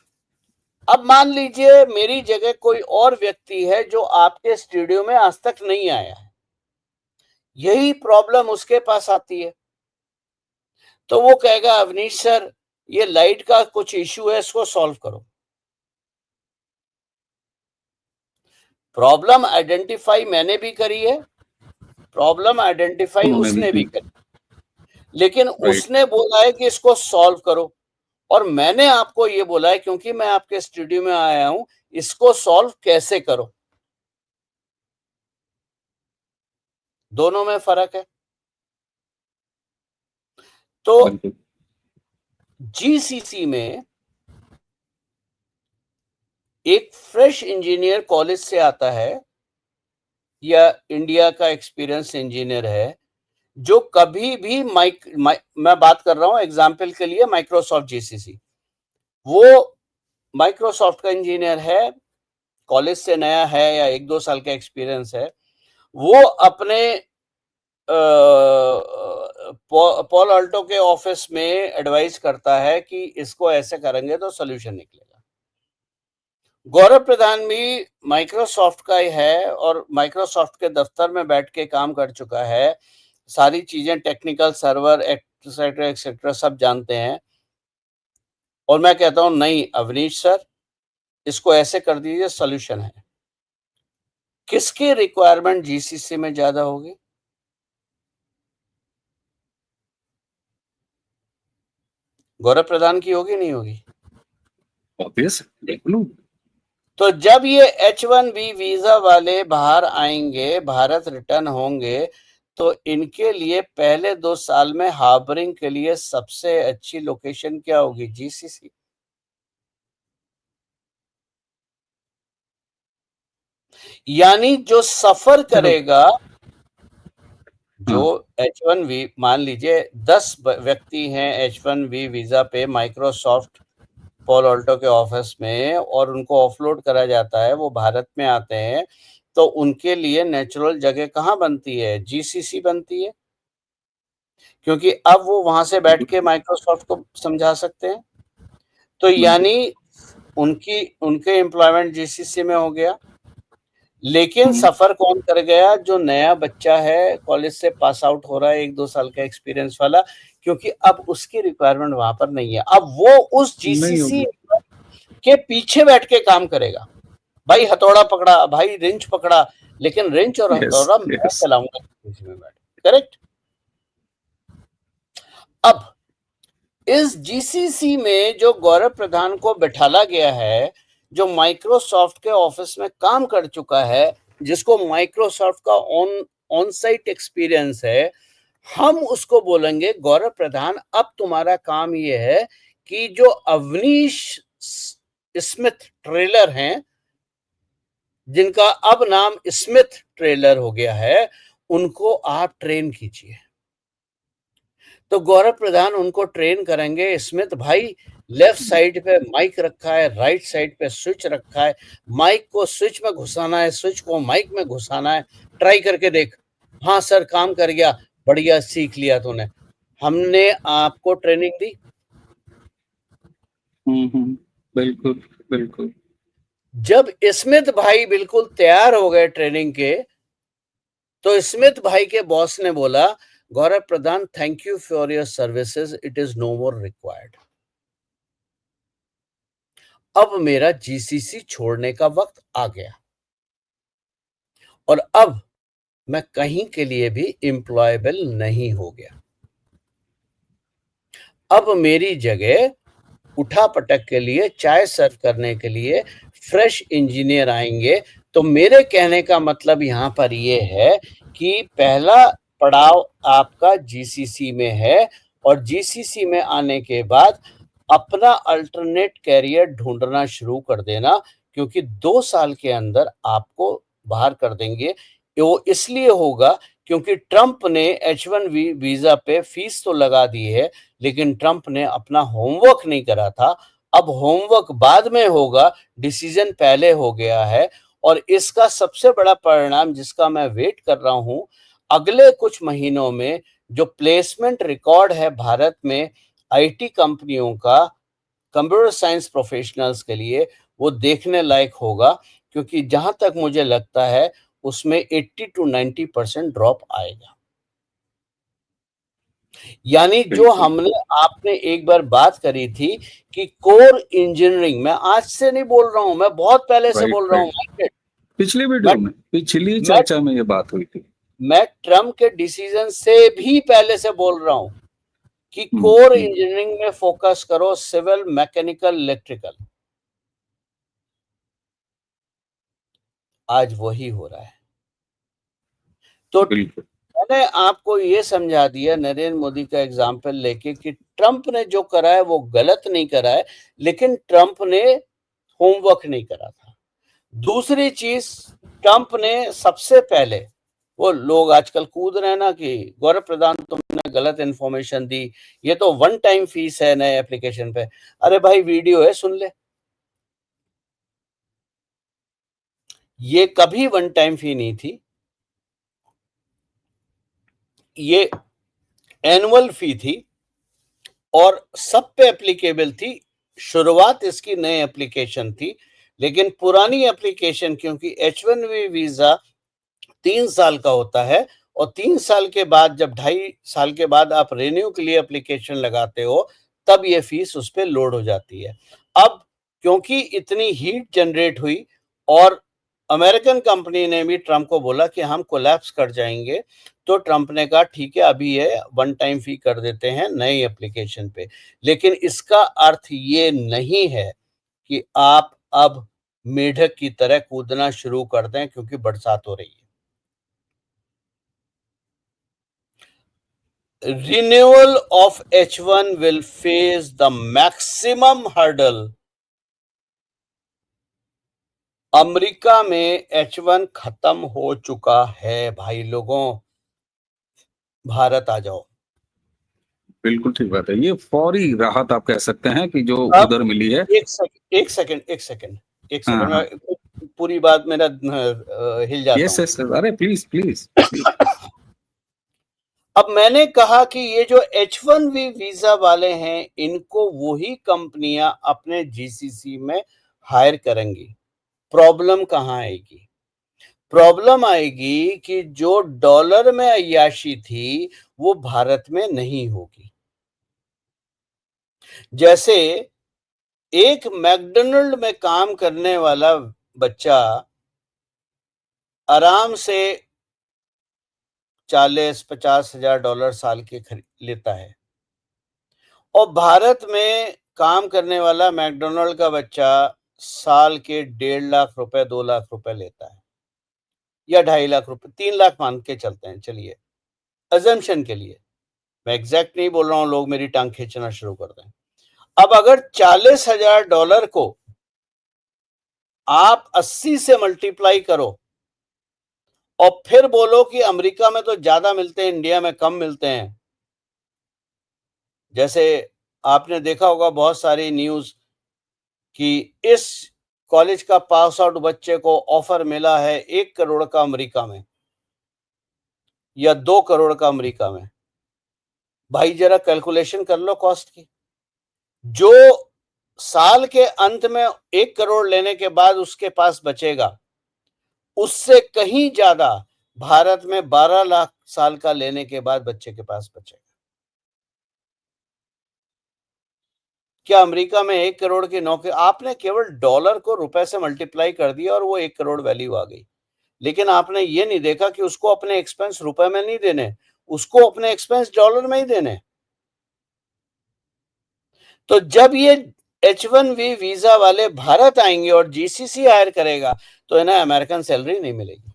Speaker 2: अब मान लीजिए मेरी जगह कोई और व्यक्ति है जो आपके स्टूडियो में आज तक नहीं आया है, यही प्रॉब्लम उसके पास आती है, तो वो कहेगा अवनीश सर, ये लाइट का कुछ इश्यू है, इसको सॉल्व करो। प्रॉब्लम आइडेंटिफाई मैंने भी करी है, प्रॉब्लम आइडेंटिफाई
Speaker 1: उन्होंने भी
Speaker 2: उसने भी
Speaker 1: की।
Speaker 2: करी, लेकिन
Speaker 1: राइट।
Speaker 2: उसने बोला है कि इसको सॉल्व करो, और मैंने आपको ये बोला है, क्योंकि मैं आपके स्टूडियो में आया हूं, इसको सॉल्व कैसे करो। दोनों में फर्क है। तो
Speaker 1: बिल्कुल।
Speaker 2: जीसीसी में एक फ्रेश इंजीनियर कॉलेज से आता है या इंडिया का एक्सपीरियंस इंजीनियर है, जो कभी भी मैं बात कर रहा हूं एग्जाम्पल के लिए माइक्रोसॉफ्ट जीसीसी, वो माइक्रोसॉफ्ट का इंजीनियर है, कॉलेज से नया है या 1-2 साल का एक्सपीरियंस है, वो अपने पॉल अल्टो के ऑफिस में एडवाइस करता है कि इसको ऐसे करेंगे तो सोल्यूशन निकलेगा। गौरव प्रधान भी माइक्रोसॉफ्ट का ही है और माइक्रोसॉफ्ट के दफ्तर में बैठ के काम कर चुका है, सारी चीजें टेक्निकल सर्वर एक्सेट्रा एक्सेट्रा सब जानते हैं। और मैं कहता हूं नहीं अवनीश सर, इसको ऐसे कर दीजिए, सोल्यूशन है। किसकी रिक्वायरमेंट जीसीसी में ज्यादा होगी? गौरव प्रधान की होगी नहीं होगी?
Speaker 1: ऑब्वियस, बिल्कुल।
Speaker 2: तो जब ये H1B वीजा वाले बाहर आएंगे, भारत रिटर्न होंगे, तो इनके लिए पहले 2 साल में हार्बरिंग के लिए सबसे अच्छी लोकेशन क्या होगी? जीसीसी। यानी जो सफर करेगा, जो H1B, मान लीजिए 10 व्यक्ति हैं H1B वीजा पे माइक्रोसॉफ्ट पॉल अल्टो के ऑफिस में, और उनको ऑफलोड करा जाता है, वो भारत में आते हैं, तो उनके लिए नेचुरल जगह कहाँ बनती है? जीसीसी बनती है, क्योंकि अब वो वहां से बैठ के माइक्रोसॉफ्ट को समझा सकते हैं। तो यानी उनके एम्प्लॉयमेंट जीसीसी में हो गया। लेकिन सफर कौन कर गया? जो नया बच्चा है, कॉलेज से पास आउट हो रहा है, 1-2 साल का एक्सपीरियंस वाला, क्योंकि अब उसकी रिक्वायरमेंट वहां पर नहीं है। अब वो उस जीसीसी के पीछे बैठ के काम करेगा। भाई हथौड़ा पकड़ा, भाई रिंच पकड़ा, लेकिन रिंच और हथौड़ा मैं चलाऊंगा में बैठ। करेक्ट। अब इस जीसीसी में जो गौरव प्रधान को बिठाला गया है, जो माइक्रोसॉफ्ट के ऑफिस में काम कर चुका है, जिसको माइक्रोसॉफ्ट का ऑन साइट एक्सपीरियंस है, हम उसको बोलेंगे गौरव प्रधान, अब तुम्हारा काम ये है कि जो अवनीश स्मिथ ट्रेलर हैं, जिनका अब नाम स्मिथ ट्रेलर हो गया है, उनको आप ट्रेन कीजिए। तो गौरव प्रधान उनको ट्रेन करेंगे। स्मिथ भाई, लेफ्ट साइड पे माइक रखा है, राइट साइड पे स्विच रखा है, माइक को स्विच में घुसाना है, स्विच को माइक में घुसाना है, ट्राई करके देख। हाँ सर, काम कर गया, बढ़िया, सीख लिया तूने। हमने आपको ट्रेनिंग दी।
Speaker 1: बिल्कुल बिल्कुल।
Speaker 2: जब स्मिथ भाई बिल्कुल तैयार हो गए ट्रेनिंग के, तो स्मिथ भाई के बॉस ने बोला, Gaurav Pradhan, thank you for your services, it is no more required. अब मेरा जीसीसी छोड़ने का वक्त आ गया और अब मैं कहीं के लिए भी एम्प्लॉयबल नहीं हो गया। अब मेरी जगह उठा पटक के लिए, चाय सर्व करने के लिए फ्रेश इंजीनियर आएंगे। तो मेरे कहने का मतलब यहां पर यह है कि पहला पड़ाव आपका जीसीसी में है, और जीसीसी में आने के बाद अपना अल्टरनेट कैरियर ढूंढना शुरू कर देना, क्योंकि 2 साल के अंदर आपको बाहर कर देंगे। वो इसलिए होगा क्योंकि ट्रंप ने H1B वीजा पे फीस तो लगा दी है, लेकिन ट्रंप ने अपना होमवर्क नहीं करा था। अब होमवर्क बाद में होगा, डिसीजन पहले हो गया है। और इसका सबसे बड़ा परिणाम, जिसका मैं वेट कर रहा हूं, अगले कुछ महीनों में जो प्लेसमेंट रिकॉर्ड है भारत में आईटी कंपनियों का, कंप्यूटर साइंस प्रोफेशनल्स के लिए, वो देखने लायक होगा। क्योंकि जहां तक मुझे लगता है उसमें 80 to 90% ड्रॉप आएगा। यानी जो हमने आपने एक बार बात करी थी कि कोर इंजीनियरिंग, मैं आज से नहीं बोल रहा हूं, मैं बहुत पहले से बोल रहा हूं।
Speaker 1: पिछली वीडियो में, पिछली चर्चा में ये बात हुई थी।
Speaker 2: मैं ट्रम्प के डिसीजन से भी पहले से बोल रहा हूं कि कोर इंजीनियरिंग में फोकस करो, सिविल, मैकेनिकल, इलेक्ट्रिकल। आज वही हो रहा है। तो मैंने आपको ये समझा दिया नरेंद्र मोदी का एग्जाम्पल लेके कि ट्रंप ने जो करा है वो गलत नहीं करा है, लेकिन ट्रंप ने होमवर्क नहीं करा था। दूसरी चीज, ट्रंप ने सबसे पहले, वो लोग आजकल कूद रहे हैं ना कि गौरव प्रधान तुमने गलत इंफॉर्मेशन दी, ये तो वन टाइम फीस है नए एप्लीकेशन पे। अरे भाई वीडियो है, सुन ले। ये कभी वन टाइम फी नहीं थी, ये एनुअल फी थी और सब पे एप्लीकेबल थी। शुरुआत इसकी नए एप्लीकेशन थी, लेकिन पुरानी एप्लीकेशन, क्योंकि H1B वीजा 3 साल का होता है और 3 साल के बाद, जब 2.5 साल के बाद आप रिन्यू के लिए एप्लीकेशन लगाते हो, तब ये फीस उस पर लोड हो जाती है। अब क्योंकि इतनी हीट जनरेट हुई और अमेरिकन कंपनी ने भी ट्रंप को बोला कि हम कोलैप्स कर जाएंगे, तो ट्रंप ने कहा ठीक है अभी ये वन टाइम फी कर देते हैं नई एप्लीकेशन पे। लेकिन इसका अर्थ ये नहीं है कि आप अब मेढक की तरह कूदना शुरू कर दें क्योंकि बरसात हो रही है। Renewal of H1 will face the maximum hurdle. America में H1 खत्म हो चुका है भाई लोगों, भारत आ जाओ।
Speaker 1: बिल्कुल ठीक बात है, ये फौरी राहत आप कह सकते हैं कि जो
Speaker 2: अब
Speaker 1: उधर मिली है।
Speaker 2: एक सेकंड
Speaker 1: हाँ हाँ,
Speaker 2: मैं पूरी बात मेरा हिल जाता
Speaker 1: यस
Speaker 2: हूँ।
Speaker 1: यस, अरे प्लीज प्लीज।
Speaker 2: अब मैंने कहा कि ये जो H1B वीजा वाले हैं, इनको वही कंपनियां अपने GCC में हायर करेंगी। प्रॉब्लम कहाँ आएगी? प्रॉब्लम आएगी कि जो डॉलर में अय्याशी थी वो भारत में नहीं होगी। जैसे एक मैकडोनल्ड में काम करने वाला बच्चा आराम से 40-50 हजार डॉलर साल के लेता है, और भारत में काम करने वाला मैकडोनल्ड का बच्चा साल के 1.5 लाख रुपए 2 लाख रुपए लेता है, या 2.5 लाख रुपए, 3 लाख मान के चलते हैं, चलिए अजम्पशन के लिए, मैं एग्जैक्ट नहीं बोल रहा हूं, लोग मेरी टांग खींचना शुरू कर दें। अब अगर 40,000 डॉलर को आप 80 से मल्टीप्लाई करो और फिर बोलो कि अमेरिका में तो ज्यादा मिलते हैं, इंडिया में कम मिलते हैं। जैसे आपने देखा होगा बहुत सारी न्यूज कि इस कॉलेज का पास आउट बच्चे को ऑफर मिला है 1 करोड़ का अमेरिका में या 2 करोड़ का अमेरिका में। भाई जरा कैलकुलेशन कर लो कॉस्ट की। जो साल के अंत में 1 करोड़ लेने के बाद उसके पास बचेगा, उससे कहीं ज्यादा भारत में 12 लाख साल का लेने के बाद बच्चे के पास बचेगा। क्या अमेरिका में 1 करोड़ की नौकरी, आपने केवल डॉलर को रुपए से मल्टीप्लाई कर दिया और वो 1 करोड़ वैल्यू आ गई, लेकिन आपने ये नहीं देखा कि उसको अपने एक्सपेंस रुपए में नहीं देने, उसको अपने एक्सपेंस डॉलर में ही देने। तो जब ये H1B वीजा वाले भारत आएंगे और GCC हायर करेगा, तो इन्हें अमेरिकन सैलरी नहीं मिलेगी।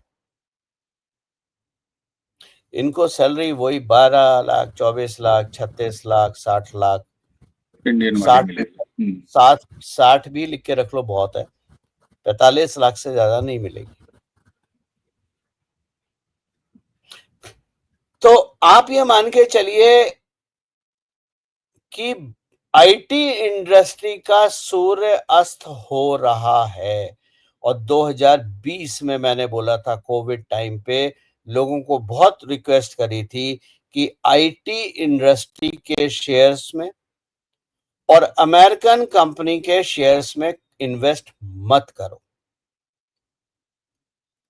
Speaker 2: इनको सैलरी वही 12 लाख, 24 लाख, 36 लाख, 60 लाख,
Speaker 1: इंडियन वाली
Speaker 2: 60
Speaker 1: मिलेगी।
Speaker 2: 60 भी लिख के रख लो, बहुत है, 45 लाख से ज्यादा नहीं मिलेगी। तो आप ये मान के चलिए कि IT इंडस्ट्री का सूर्य अस्त हो रहा है। और 2020 में मैंने बोला था, कोविड टाइम पे लोगों को बहुत रिक्वेस्ट करी थी कि IT इंडस्ट्री के शेयर्स में और अमेरिकन कंपनी के शेयर्स में इन्वेस्ट मत करो।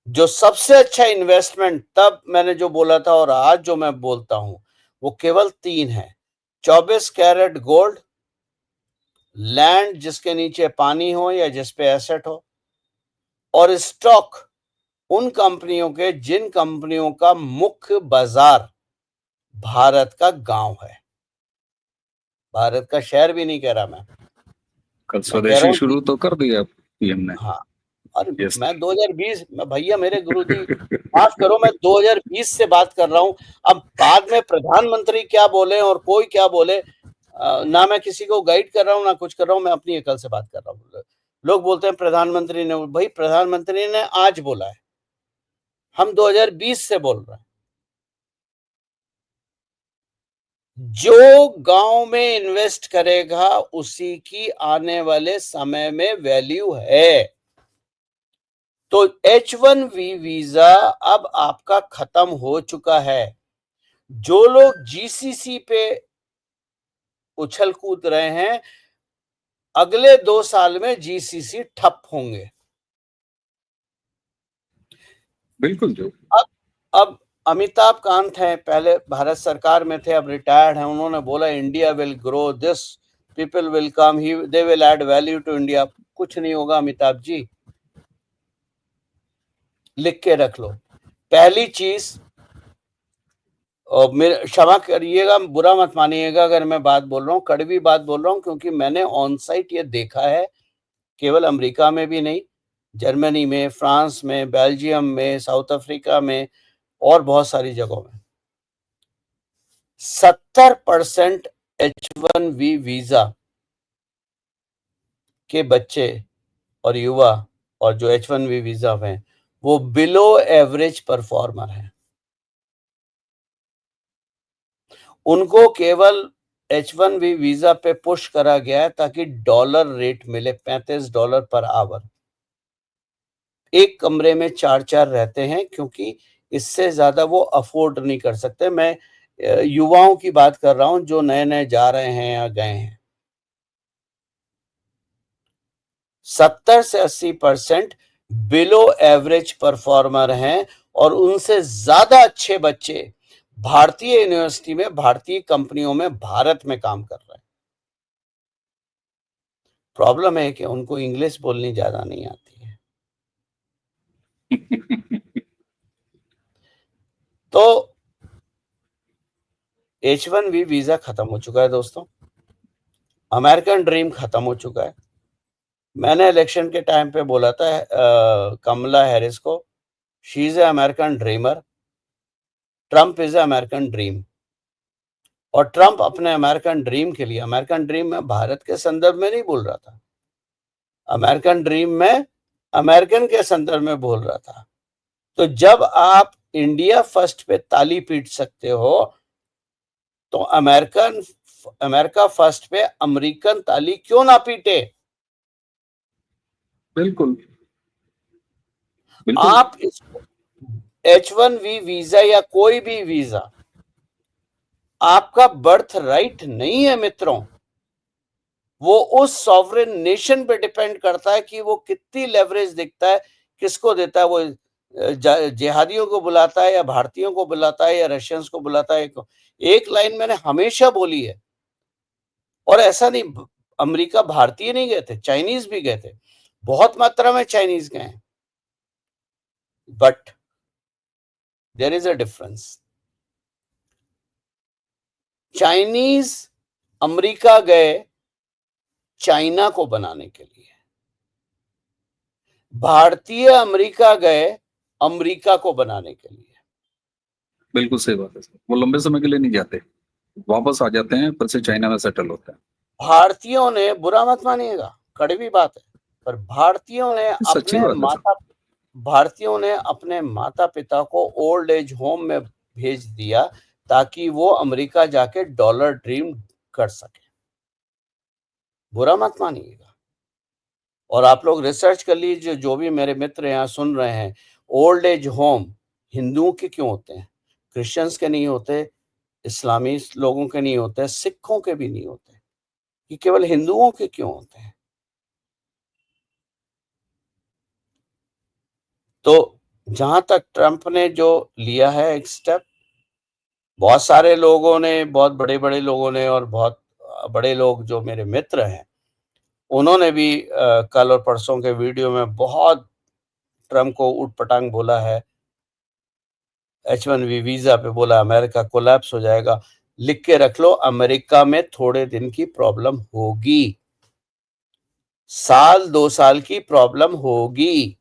Speaker 2: जो सबसे अच्छा इन्वेस्टमेंट तब मैंने जो बोला था और आज जो मैं बोलता हूं, वो केवल 3 है। 24 कैरेट गोल्ड, लैंड जिसके नीचे पानी हो या जिस पे एसेट हो, और स्टॉक उन कंपनियों के जिन कंपनियों का मुख्य बाजार भारत का गांव है। भारत का शहर भी नहीं कह रहा मैं
Speaker 1: कल
Speaker 2: कह रहा
Speaker 1: स्वदेशी
Speaker 2: हूं
Speaker 1: शुरू तो कर दिया PM ने।
Speaker 2: हाँ, अरे
Speaker 1: यस
Speaker 2: मैं 2020 में, भैया मेरे गुरुजी माफ करो, मैं 2020 से बात कर रहा हूँ। अब बाद में प्रधानमंत्री क्या बोले और कोई क्या बोले, ना मैं किसी को गाइड कर रहा हूँ ना कुछ कर रहा हूँ, मैं अपनी अकल से बात कर रहा हूँ। लोग बोलते हैं प्रधानमंत्री ने, भाई प्रधानमंत्री ने आज बोला है, हम 2020 से बोल रहे हैं। जो गांव में इन्वेस्ट करेगा उसी की आने वाले समय में वैल्यू है। तो H1B वीजा अब आपका खत्म हो चुका है। जो लोग GCC पे उछल कूद रहे हैं, अगले 2 साल में GCC ठप होंगे।
Speaker 1: बिल्कुल जो
Speaker 2: अब अमिताभ कांत हैं, पहले भारत सरकार में थे, अब रिटायर्ड हैं। उन्होंने बोला India will grow, this people will come, they will add value to India. कुछ नहीं होगा अमिताभ जी, लिख के रख लो। पहली चीज, और मेरे क्षमा करिएगा, बुरा मत मानिएगा अगर मैं बात बोल रहा हूँ, कड़वी बात बोल रहा हूँ, क्योंकि मैंने ऑन साइट ये देखा है, केवल अमेरिका में भी नहीं, जर्मनी में, फ्रांस में, बेल्जियम में, साउथ अफ्रीका में और बहुत सारी जगहों में 70% H1B वीजा के बच्चे और युवा और जो H1B वीजा हैं वो बिलो एवरेज परफॉर्मर हैं। उनको केवल H1B वीजा पे पुश करा गया है ताकि डॉलर रेट मिले, $35 पर आवर। एक कमरे में 4-4 रहते हैं, क्योंकि इससे ज्यादा वो अफोर्ड नहीं कर सकते। मैं युवाओं की बात कर रहा हूं जो नए नए जा रहे हैं या गए हैं। 70 से 80% बिलो एवरेज परफॉर्मर हैं और उनसे ज्यादा अच्छे बच्चे भारतीय यूनिवर्सिटी में, भारतीय कंपनियों में, भारत में काम कर रहे हैं। प्रॉब्लम है कि उनको इंग्लिश बोलनी ज्यादा नहीं आती है। तो H1B वीजा खत्म हो चुका है दोस्तों, अमेरिकन ड्रीम खत्म हो चुका है। मैंने इलेक्शन के टाइम पे बोला था कमला हैरिस को, she is a American dreamer, Trump is a American dream. और ट्रंप अपने अमेरिकन ड्रीम के लिए, अमेरिकन ड्रीम में भारत के संदर्भ में नहीं बोल रहा था, अमेरिकन ड्रीम में अमेरिकन के संदर्भ में बोल रहा था। तो जब आप इंडिया फर्स्ट पे ताली पीट सकते हो, तो अमेरिका फर्स्ट पे अमेरिकन ताली क्यों ना पीटे?
Speaker 1: बिल्कुल बिल्कुल
Speaker 2: आप इसको H1B वीजा या कोई भी वीजा आपका बर्थ राइट नहीं है मित्रों। वो उस सॉवरेन नेशन पे डिपेंड करता है कि वो कितनी लेवरेज दिखता है, किसको देता है। वो जिहादियों को बुलाता है या भारतीयों को बुलाता है या रशियंस को बुलाता है। एक लाइन मैंने हमेशा बोली है, और ऐसा नहीं अमेरिका भारतीय नहीं गए थे, चाइनीज भी गए थे, बहुत मात्रा में चाइनीज गए हैं, but there is a difference. Chinese America गए चाइना को बनाने के लिए, भारतीय अमेरिका गए अमेरिका को बनाने के लिए।
Speaker 1: बिल्कुल सही बात है सर। वो लंबे समय के लिए नहीं जाते, वापस आ जाते हैं, फिर से चाइना में सेटल होते हैं।
Speaker 2: भारतीयों ने, बुरा मत मानिएगा, कड़वी बात है, पर
Speaker 1: सच्ची बात है सर।
Speaker 2: भारतीयों ने अपने माता पिता को ओल्ड एज होम में भेज दिया ताकि वो अमेरिका जाके डॉलर ड्रीम कर सके। बुरा मत मानिएगा, और आप लोग रिसर्च कर लीजिए, जो भी मेरे मित्र यहाँ सुन रहे हैं, ओल्ड एज होम हिंदुओं के क्यों होते हैं, क्रिश्चियंस के नहीं होते, इस्लामी लोगों के नहीं होते, सिखों के भी नहीं होते, ये केवल हिंदुओं के क्यों होते हैं? तो जहां तक ट्रंप ने जो लिया है एक स्टेप, बहुत सारे लोगों ने, बहुत बड़े बड़े लोगों ने, और बहुत बड़े लोग जो मेरे मित्र हैं, उन्होंने भी कल और परसों के वीडियो में बहुत ट्रंप को उटपटांग बोला है। H1B वीजा पे बोला अमेरिका कोलैप्स हो जाएगा। लिख के रख लो, अमेरिका में थोड़े दिन की प्रॉब्लम होगी, 1-2 साल की प्रॉब्लम होगी।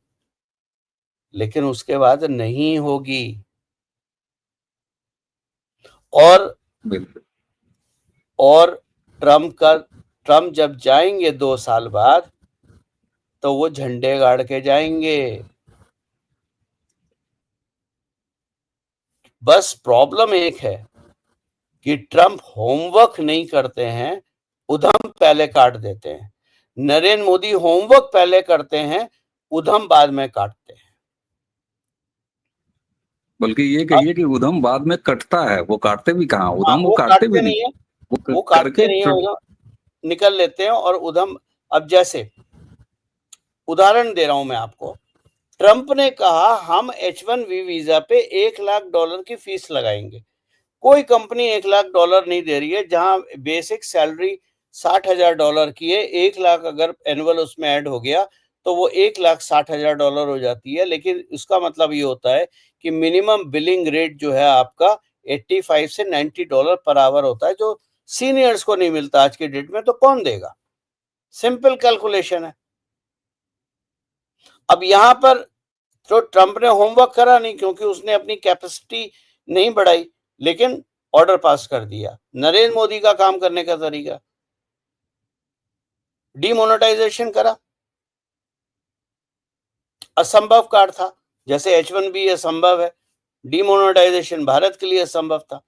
Speaker 2: लेकिन उसके बाद नहीं होगी। और
Speaker 1: बिल्कुल।
Speaker 2: ट्रम्प जब जाएंगे 2 साल बाद, तो वो झंडे गाड़ के जाएंगे। बस प्रॉब्लम एक है कि ट्रम्प होमवर्क नहीं करते हैं, उधम पहले काट देते हैं। नरेंद्र मोदी होमवर्क पहले करते हैं, उधम बाद में काटते हैं।
Speaker 1: बल्कि ये कहिए कि उधम बाद में कटता है, वो काटते भी कहाँ,
Speaker 2: हाँ,
Speaker 1: उधम वो
Speaker 2: वो
Speaker 1: काटते भी
Speaker 2: काटते
Speaker 1: नहीं,
Speaker 2: नहीं है,
Speaker 1: वो
Speaker 2: वो काटते
Speaker 1: करके
Speaker 2: नहीं है,
Speaker 1: फिर।
Speaker 2: उधम निकल लेते हैं और उधम। अब जैसे उदाहरण दे रहा हूं मैं आपको, ट्रंप ने कहा हम H1B वीजा पे $1 लाख की फीस लगाएंगे। कोई कंपनी $1 लाख नहीं दे रही है, जहां बेसिक सैलरी $60,000 की है। 1 लाख अगर एनुअल उसमें ऐड हो गया तो वो $1,60,000 हो जाती है। लेकिन उसका मतलब ये होता है कि मिनिमम बिलिंग रेट जो है आपका 85 से $90 पर आवर होता है, जो सीनियर्स को नहीं मिलता आज के डेट में। तो कौन देगा? सिंपल कैलकुलेशन है। अब यहां पर तो ट्रंप ने होमवर्क करा नहीं, क्योंकि उसने अपनी कैपेसिटी नहीं बढ़ाई, लेकिन ऑर्डर पास कर दिया। नरेंद्र मोदी का काम करने का तरीका, डीमोनेटाइजेशन करा। असंभव कार्ड था, जैसे H1B असंभव है, डीमोनेटाइजेशन भारत के लिए असंभव था।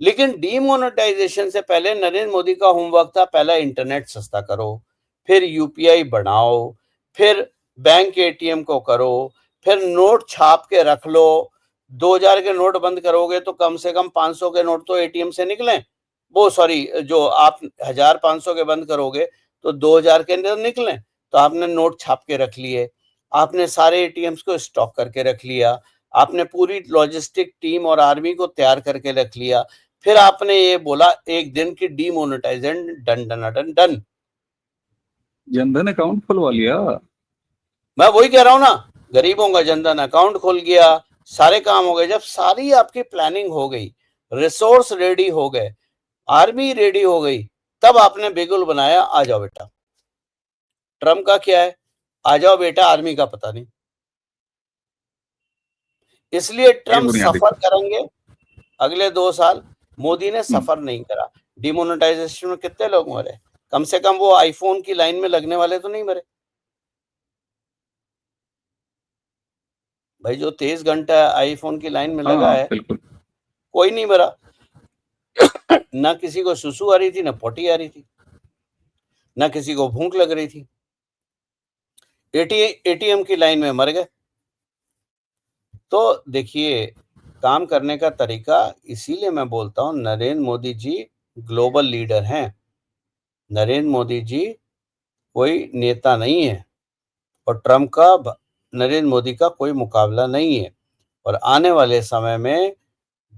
Speaker 2: लेकिन डीमोनेटाइजेशन से पहले नरेंद्र मोदी का होमवर्क था, पहला इंटरनेट सस्ता करो, फिर यूपीआई बढ़ाओ, फिर बैंक एटीएम को करो, फिर नोट छाप के रख लो। 2000 के नोट बंद करोगे तो कम से कम 500 के नोट तो एटीएम से निकलें। वो सॉरी, जो आप 1500 के बंद करोगे तो 2000 के अंदर निकलें। तो आपने नोट छाप के रख लिए, आपने सारे एटीएम्स को स्टॉक करके रख लिया, आपने पूरी लॉजिस्टिक टीम और आर्मी को तैयार करके रख लिया। फिर आपने ये बोला एक दिन की demonetisation, done done done done.
Speaker 1: Jan Dhan account खुलवा लिया।
Speaker 2: मैं वही कह रहा हूं ना, गरीबों का जनधन अकाउंट खुल गया, सारे काम हो गए। जब सारी आपकी प्लानिंग हो गई, रिसोर्स रेडी हो गए, आर्मी रेडी हो गई, तब आपने बिगुल बनाया आ जाओ बेटा। ट्रम्प का क्या है, आ जाओ बेटा, आर्मी का पता नहीं। इसलिए
Speaker 1: ये
Speaker 2: ट्रम्प
Speaker 1: बुनियादी।
Speaker 2: सफर करेंगे अगले 2 साल। मोदी ने सफर नहीं करा। डिमोनेटाइजेशन में कितने लोग मरे? कम से कम वो आईफोन की लाइन में लगने वाले तो नहीं मरे भाई। जो 23 घंटा आईफोन की लाइन में
Speaker 1: हाँ
Speaker 2: लगा
Speaker 1: हाँ,
Speaker 2: है,
Speaker 1: बिल्कुल।
Speaker 2: कोई नहीं मरा। ना किसी को सुसु आ रही थी, ना पोटी आ रही थी, ना किसी को भूख लग रही थी। एटीएम की लाइन में मर गए। तो देखिए, काम करने का तरीका, इसीलिए मैं बोलता हूं नरेंद्र मोदी जी ग्लोबल लीडर हैं। नरेंद्र मोदी जी कोई नेता नहीं है, और ट्रम्प का नरेंद्र मोदी का कोई मुकाबला नहीं है। और आने वाले समय में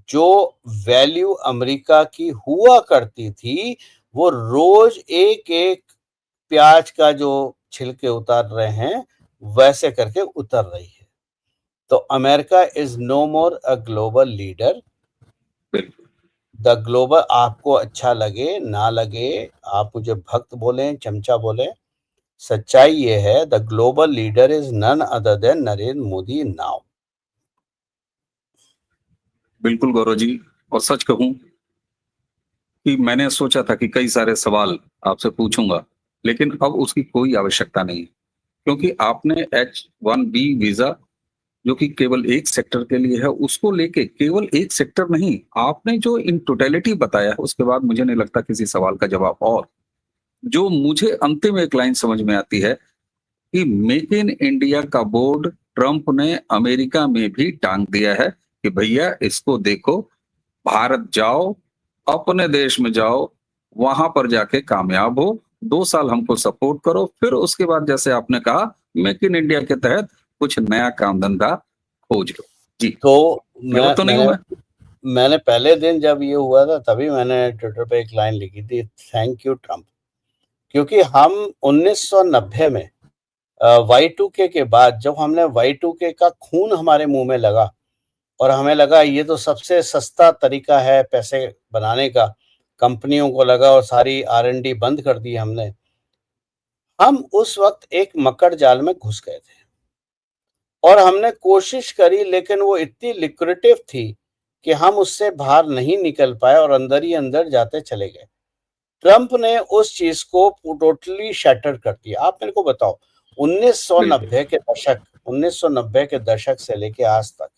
Speaker 2: जो वैल्यू अमेरिका की हुआ करती थी, वो रोज एक एक प्याज का जो छिलके उतार रहे हैं, वैसे करके उतर रही है। तो America is no more a global leader.
Speaker 1: बिल्कुल।
Speaker 2: द ग्लोबल, आपको अच्छा लगे ना लगे, आप मुझे भक्त बोलें, चमचा बोलें, सच्चाई ये है, the global leader is none other than Narendra Modi now.
Speaker 1: बिल्कुल गौरव जी। और सच कहूं कि मैंने सोचा था कि कई सारे सवाल आपसे पूछूंगा, लेकिन अब उसकी कोई आवश्यकता नहीं, क्योंकि आपने H1B वीजा, जो कि केवल एक सेक्टर के लिए है, उसको लेके केवल एक सेक्टर नहीं, आपने जो इन टोटलिटी बताया, उसके बाद मुझे नहीं लगता किसी सवाल का जवाब। और जो मुझे अंतिम एक लाइन समझ में आती है कि मेक इन इंडिया का बोर्ड ट्रंप ने अमेरिका में भी टांग दिया है कि भैया इसको देखो, भारत जाओ, अपने देश में जाओ, वहां पर जाके कामयाब हो, 2 साल हमको सपोर्ट करो, फिर उसके बाद जैसे आपने कहा मेक इन इंडिया के तहत कुछ नया काम धंधा खोज लो। जी।
Speaker 2: तो
Speaker 1: गलत
Speaker 2: मैं
Speaker 1: तो नहीं हूं
Speaker 2: मैंने
Speaker 1: मैं?
Speaker 2: मैंने पहले दिन जब ये हुआ था, तभी मैंने ट्विटर पे एक लाइन लिखी थी, थैंक यू ट्रम्प। क्योंकि हम 1990 में Y2K के बाद, जब हमने Y2K का खून हमारे मुंह में लगा और हमें लगा ये तो सबसे सस्ता तरीका है पैसे बनाने का, कंपनियों को लगा, और सारी R&D बंद कर दी हमने। हम उस वक्त एक मकड़ जाल में घुस गए थे। और हमने कोशिश करी, लेकिन वो इतनी लिक्रेटिव थी कि हम उससे बाहर नहीं निकल पाए और अंदर ही अंदर जाते चले गए। ट्रंप ने उस चीज को टोटली शैटर कर दिया। आप मेरे को बताओ, 1990 के दशक से लेके आज तक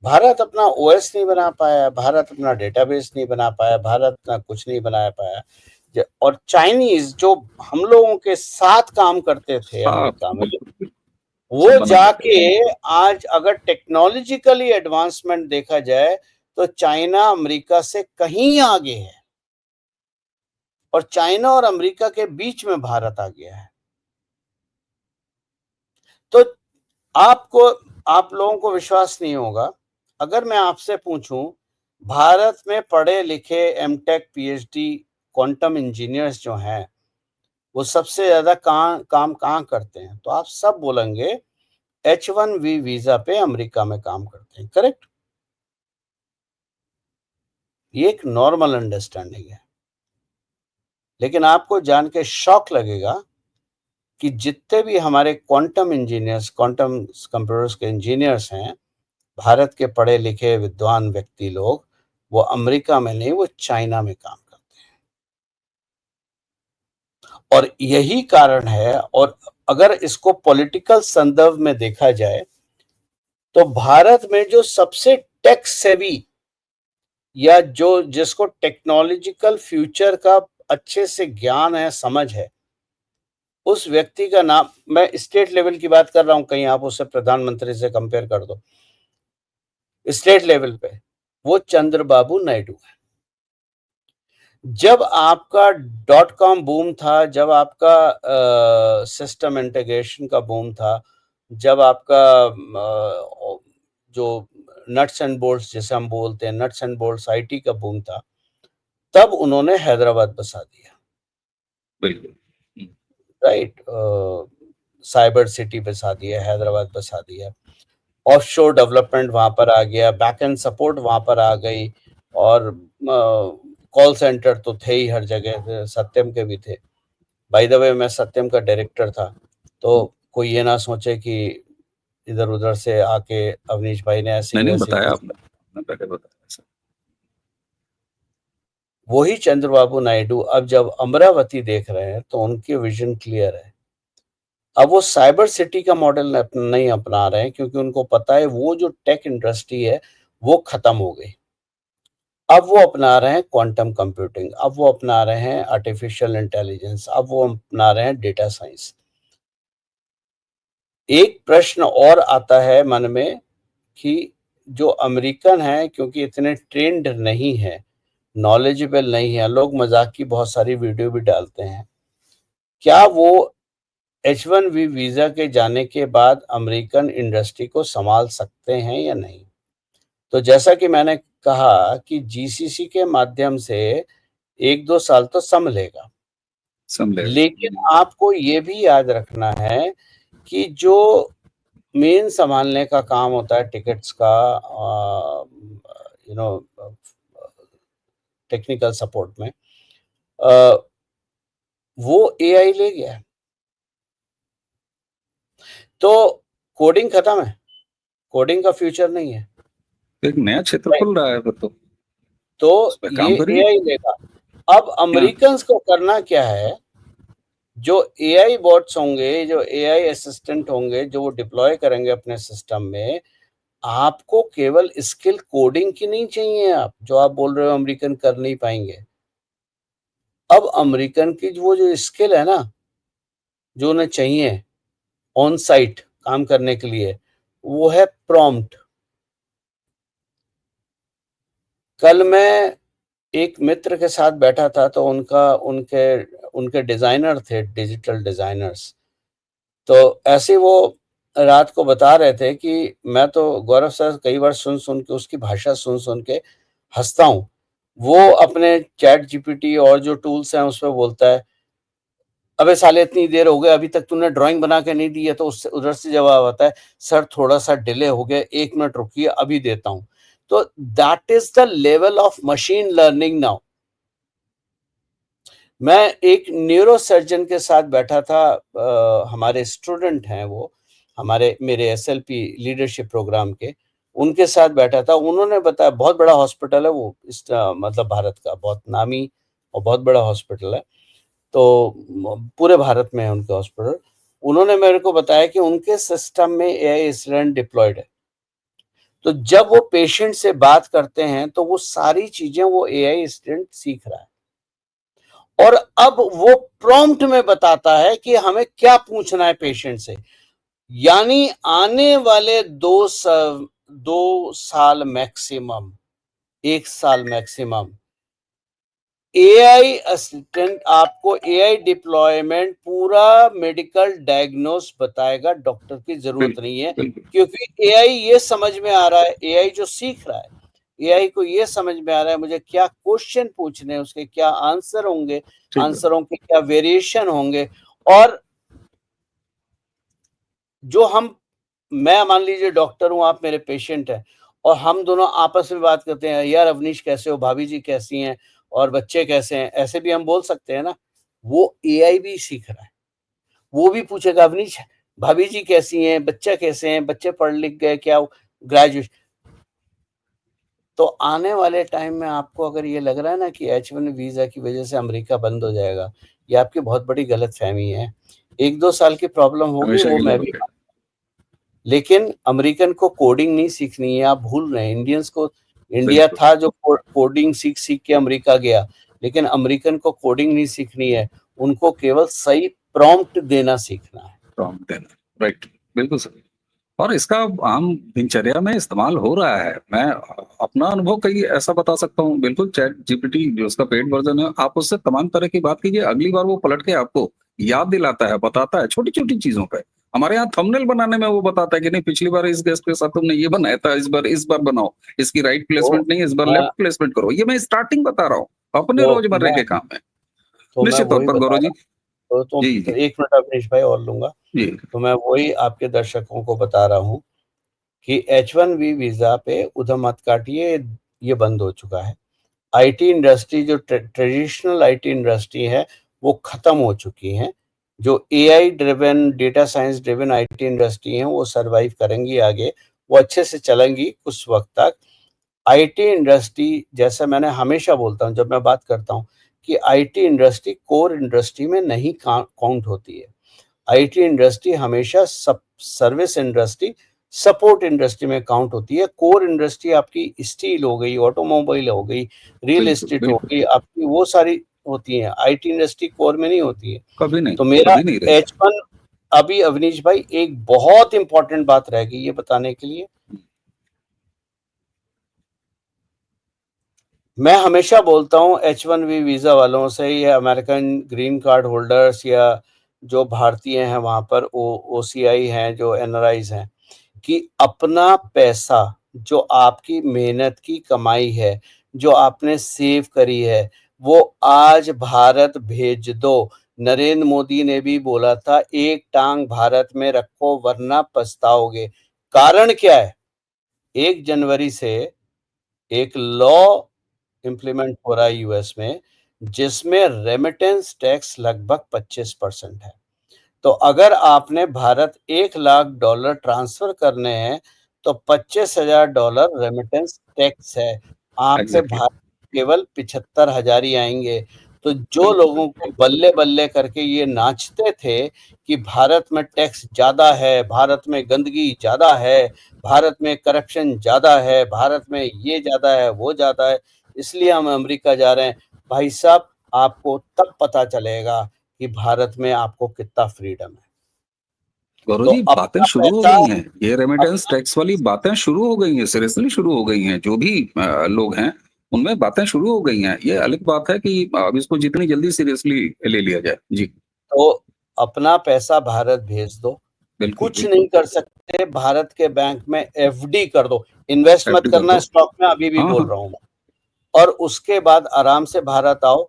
Speaker 2: भारत अपना ओएस नहीं बना पाया, भारत अपना डेटाबेस नहीं बना पाया, भारत अपना कुछ नहीं बना पाया। और चाइनीज जो हम लोगों के साथ काम करते थे
Speaker 1: हाँ
Speaker 2: अमेरिका में,
Speaker 1: बिल्कुल,
Speaker 2: वो
Speaker 1: सब बना
Speaker 2: जाके
Speaker 1: लेते
Speaker 2: आज अगर टेक्नोलॉजिकली एडवांसमेंट देखा जाए तो चाइना अमेरिका से कहीं आगे है, और चाइना और अमेरिका के बीच में भारत आ गया है। तो आप लोगों को विश्वास नहीं होगा, अगर मैं आपसे पूछूं भारत में पढ़े लिखे एमटेक पीएचडी क्वांटम इंजीनियर्स जो हैं वो सबसे ज्यादा काम कहाँ करते हैं, तो आप सब बोलेंगे H1B वीजा पे अमेरिका में काम करते हैं। करेक्ट? ये एक नॉर्मल अंडरस्टैंडिंग है। लेकिन आपको जान के शॉक लगेगा कि जितने भी हमारे क्वांटम इंजीनियर्स, क्वांटम कंप्यूटर्स के इंजीनियर्स हैं, भारत के पढ़े लिखे विद्वान व्यक्ति लोग, वो अमेरिका में नहीं, वो चाइना में काम करते हैं। और यही कारण है, और अगर इसको पॉलिटिकल संदर्भ में देखा जाए तो भारत में जो सबसे टेक सेवी या जो जिसको टेक्नोलॉजिकल फ्यूचर का अच्छे से ज्ञान है, समझ है, उस व्यक्ति का नाम, मैं स्टेट लेवल की बात कर रहा हूं, कहीं आप उसे प्रधानमंत्री से कंपेयर कर दो, स्टेट लेवल पे वो चंद्रबाबू नायडू है। जब आपका .com बूम था, जब आपका सिस्टम इंटीग्रेशन का बूम था, जब आपका जो नट्स एंड बोल्ट्स जैसे हम बोलते हैं, नट्स एंड बोल्ट्स आईटी का बूम था, तब उन्होंने हैदराबाद बसा दिया।
Speaker 1: बिल्कुल।
Speaker 2: राइट? साइबर सिटी बसा दिया, हैदराबाद बसा दिया, ऑफशोर डेवलपमेंट वहां पर आ गया, बैक एंड सपोर्ट वहां पर आ गई, और कॉल सेंटर तो थे ही हर जगह, सत्यम के भी थे। बाय द वे, मैं सत्यम का डायरेक्टर था, तो कोई ये ना सोचे कि इधर उधर से आके अवनीश भाई ने ऐसे
Speaker 1: नहीं
Speaker 2: ही
Speaker 1: नहीं
Speaker 2: वैसे
Speaker 1: बताया
Speaker 2: ही।
Speaker 1: आपने पहले बताया सर।
Speaker 2: वही चंद्रबाबू नायडू अब जब अमरावती देख रहे हैं तो उनकी विजन क्लियर है। अब वो साइबर सिटी का मॉडल नहीं अपना रहे हैं, क्योंकि उनको पता है वो जो टेक इंडस्ट्री है वो खत्म हो गई। अब वो अपना रहे हैं क्वांटम कंप्यूटिंग, अब वो अपना रहे हैं आर्टिफिशियल इंटेलिजेंस, अब वो अपना रहे हैं डेटा साइंस। एक प्रश्न और आता है मन में कि जो अमेरिकन है, क्योंकि इतने ट्रेंड नहीं है, नॉलेजेबल नहीं है, लोग मजाक की बहुत सारी वीडियो भी डालते हैं, क्या वो H1B वीजा के जाने के बाद अमेरिकन इंडस्ट्री को संभाल सकते हैं या नहीं? तो जैसा कि मैंने कहा कि जीसीसी के माध्यम से 1-2 साल तो संभलेगा, लेकिन
Speaker 1: समझेगा।
Speaker 2: आपको ये भी याद रखना है कि जो मेन संभालने का काम होता है टिकट्स का, यू नो टेक्निकल सपोर्ट में, वो एआई ले गया है। तो कोडिंग खत्म है, कोडिंग का फ्यूचर नहीं है।
Speaker 1: एक नया क्षेत्र
Speaker 2: राइट?
Speaker 1: खुल रहा है फिर तो
Speaker 2: तो
Speaker 1: उस पर
Speaker 2: ये
Speaker 1: काम करिए।
Speaker 2: एआई लेगा। अब
Speaker 1: हाँ,
Speaker 2: अमेरिकन्स को करना क्या है, जो एआई बॉट्स होंगे, जो एआई असिस्टेंट होंगे, जो वो डिप्लॉय करेंगे अपने सिस्टम में, आपको केवल स्किल कोडिंग की नहीं चाहिए, आप जो आप बोल रहे हो अमेरिकन कर नहीं पाएंगे। अब अमेरिकन की वो जो स्किल है ना, जो उन्हें चाहिए ऑन साइट काम करने के लिए, वो है प्रॉम्प्ट। कल मैं एक मित्र के साथ बैठा था, तो उनके उनके डिजाइनर थे, डिजिटल डिजाइनर्स। तो ऐसे वो रात को बता रहे थे कि मैं तो गौरव सर कई बार सुन सुन के, उसकी भाषा सुन सुन के हंसता हूँ। वो अपने चैट जीपीटी और जो टूल्स हैं उसमें बोलता है, अबे साले इतनी देर हो गई अभी तक तूने ड्राइंग बना के नहीं दी है, तो उससे उधर से जवाब आता है, सर थोड़ा सा डिले हो गया, 1 मिनट रुकिए अभी देता हूँ। तो that is the level of machine learning now. मैं एक न्यूरो सर्जन के साथ बैठा था, हमारे स्टूडेंट हैं वो, हमारे मेरे एसएलपी लीडरशिप प्रोग्राम के, उनके साथ बैठा था। उन्होंने बताया, बहुत बड़ा हॉस्पिटल है वो, इस मतलब भारत का बहुत नामी और बहुत बड़ा हॉस्पिटल है। तो पूरे भारत में है उनके हॉस्पिटल। उन्होंने मेरे को बताया कि उनके सिस्टम में एआई असिस्टेंट डिप्लॉयड है। तो जब वो पेशेंट से बात करते हैं तो वो सारी चीजें वो एआई असिस्टेंट सीख रहा है, और अब वो प्रॉम्प्ट में बताता है कि हमें क्या पूछना है पेशेंट से। यानी आने वाले 2 साल मैक्सिमम, 1 साल मैक्सिमम, एआई असिस्टेंट आपको एआई डिप्लॉयमेंट पूरा मेडिकल डायग्नोस बताएगा, डॉक्टर की जरूरत नहीं है।
Speaker 1: बिल्कुल
Speaker 2: क्योंकि एआई ये समझ में आ रहा है, एआई जो सीख रहा है, एआई को ये समझ में आ रहा है मुझे क्या क्वेश्चन पूछने हैं, उसके क्या आंसर होंगे,
Speaker 1: ठीक है।
Speaker 2: आंसरों के क्या वेरिएशन होंगे। और जो मैं मान लीजिए डॉक्टर हूं, आप मेरे पेशेंट हैं, और हम दोनों आपस में बात करते हैं, यार अवनीश कैसे हो, भाभी जी कैसी हैं, और बच्चे कैसे हैं, ऐसे भी हम बोल सकते हैं ना। वो एआई भी सीख रहा है, वो भी पूछेगा, अवनीश भाभी जी कैसी हैं, बच्चा कैसे हैं, बच्चे पढ़ लिख गए क्या, ग्रेजुएट। तो आने वाले टाइम में आपको अगर ये लग रहा है ना कि H1 वीजा की वजह से अमेरिका बंद हो जाएगा, ये आपकी बहुत बड़ी गलतफहमी है। 1-2 साल की प्रॉब्लम होगी,
Speaker 1: हमेशा
Speaker 2: वो
Speaker 1: के लिए
Speaker 2: मैं भी,
Speaker 1: रुके।
Speaker 2: लेकिन अमेरिकन को कोडिंग नहीं सीखनी है, आप भूल रहे हैं। इंडियंस को, इंडिया
Speaker 1: बिल्कुल
Speaker 2: था जो कोडिंग सीख सीख के अमेरिका गया, लेकिन अमेरिकन को कोडिंग नहीं सीखनी है, उनको केवल सही प्रॉम्प्ट देना सीखना है।
Speaker 1: प्रॉम्प्ट देना, राइट, बिल्कुल सही। और इसका आम दिनचर्या में इस्तेमाल हो रहा है। मैं अपना अनुभव कई ऐसा बता सकता हूँ। बिल्कुल, चैट जीपीटी जो उसका पेड वर्जन है, आप उससे तमाम तरह की बात कीजिए, अगली बार वो पलट के आपको याद दिलाता है, बताता है छोटी छोटी चीजों पे। हमारे यहाँ थंबनेल बनाने में वो बताता है कि नहीं, पिछली बार इस गेस्ट के साथ तुमने ये बनाया था, इस बार बनाओ, इसकी राइट
Speaker 2: तो
Speaker 1: प्लेसमेंट नहीं, इस बार
Speaker 2: मैं
Speaker 1: लेफ्ट प्लेसमेंट करो। ये मैं स्टार्टिंग बता रहा हूँ अपने
Speaker 2: तो
Speaker 1: रोजमर्रे
Speaker 2: मैं
Speaker 1: के काम में।
Speaker 2: तो मैं
Speaker 1: निश्चित तौर
Speaker 2: वही
Speaker 1: पर
Speaker 2: बता
Speaker 1: गौरव
Speaker 2: रहा
Speaker 1: जी।
Speaker 2: हूँ। तो
Speaker 1: जी जी
Speaker 2: 1 मिनट अवनीश भाई और लूँगा।
Speaker 1: जी।
Speaker 2: तो मैं वही आपके दर्शकों को बता रहा हूँ कि H1B वीज़ा पे उधम मत काटिए, ये बंद हो चुका है। आईटी इंडस्ट्री जो ट्रेडिशनल आईटी इंडस्ट्री है, वो खत्म हो चुकी है। जो AI driven, data science driven IT industry है, वो सर्वाइव करेंगी आगे, वो अच्छे से चलेंगी कुछ वक्त तक। आईटी इंडस्ट्री, जैसा मैंने हमेशा बोलता हूँ जब मैं बात करता हूँ, कि आईटी इंडस्ट्री कोर इंडस्ट्री में नहीं काउंट होती है। आईटी इंडस्ट्री हमेशा सर्विस इंडस्ट्री, सपोर्ट इंडस्ट्री में काउंट होती है। कोर इंडस्ट्री आपकी स्टील हो गई, ऑटोमोबाइल हो गई, रियल
Speaker 1: बिल्कुल
Speaker 2: एस्टेट हो
Speaker 1: बिल्कुल।
Speaker 2: गई, आपकी वो सारी होती है। आईटी इंडस्ट्री कोर में नहीं होती है।
Speaker 1: कभी नहीं,
Speaker 2: तो मेरा
Speaker 1: कभी नहीं रही।
Speaker 2: H1, अभी अवनीश भाई एक बहुत इंपॉर्टेंट बात रह गई ये बताने के लिए। मैं हमेशा बोलता हूँ H1B वीजा वालों से, या अमेरिकन ग्रीन कार्ड होल्डर्स, या जो भारतीय हैं वहां पर ओसीआई हैं, जो एनआरआईज हैं, कि अपना पैसा, जो आपकी मेहनत की कमाई है, जो आपने सेव करी है, वो आज भारत भेज दो। नरेंद्र मोदी ने भी बोला था, एक टांग भारत में रखो वरना पछताओगे। कारण क्या है? 1 जनवरी से एक लॉ इंप्लीमेंट हो रहा है यूएस में, जिसमें रेमिटेंस टैक्स लगभग 25% है। तो अगर आपने भारत $1,00,000 ट्रांसफर करने हैं, तो $25,000 रेमिटेंस टैक्स है। आप पे
Speaker 1: एग्जैक्टली।
Speaker 2: भारत केवल 75,000 ही आएंगे। तो जो
Speaker 1: बिल्कुल
Speaker 2: लोगों को बल्ले बल्ले करके ये नाचते थे कि भारत में टैक्स ज्यादा है, भारत में गंदगी ज्यादा है, भारत में करप्शन ज्यादा है, भारत में ये ज्यादा है, वो ज्यादा है, इसलिए हम अमेरिका जा रहे हैं। भाई साहब, आपको तब पता चलेगा कि भारत में आपको कितना फ्रीडम है।
Speaker 1: गौरव
Speaker 2: तो
Speaker 1: जी, बातें
Speaker 2: अपना
Speaker 1: शुरू हो
Speaker 2: पैसा,
Speaker 1: गई हैं, ये रेमिटेंस
Speaker 2: अपना
Speaker 1: टैक्स वाली बातें शुरू हो गई हैं, सीरियसली शुरू हो गई हैं। जो भी लोग हैं, उनमें बातें शुरू हो गई हैं। ये अलग बात है कि अब इसको जितनी जल्दी सीरियसली ले लिया जाए। जी।
Speaker 2: तो अपना पैसा भारत भेज दो।
Speaker 1: बिल्कुल
Speaker 2: कुछ
Speaker 1: बिल्कुल।
Speaker 2: नहीं कर सकते, भारत के बैंक में एफडी कर दो। इन्वेस्ट मत
Speaker 1: एफडी कर
Speaker 2: करना
Speaker 1: दो।
Speaker 2: स्टॉक में, अभी भी
Speaker 1: हाँ
Speaker 2: बोल
Speaker 1: हाँ।
Speaker 2: रहा हूँ मैं। और उसके बाद आराम से भारत आओ,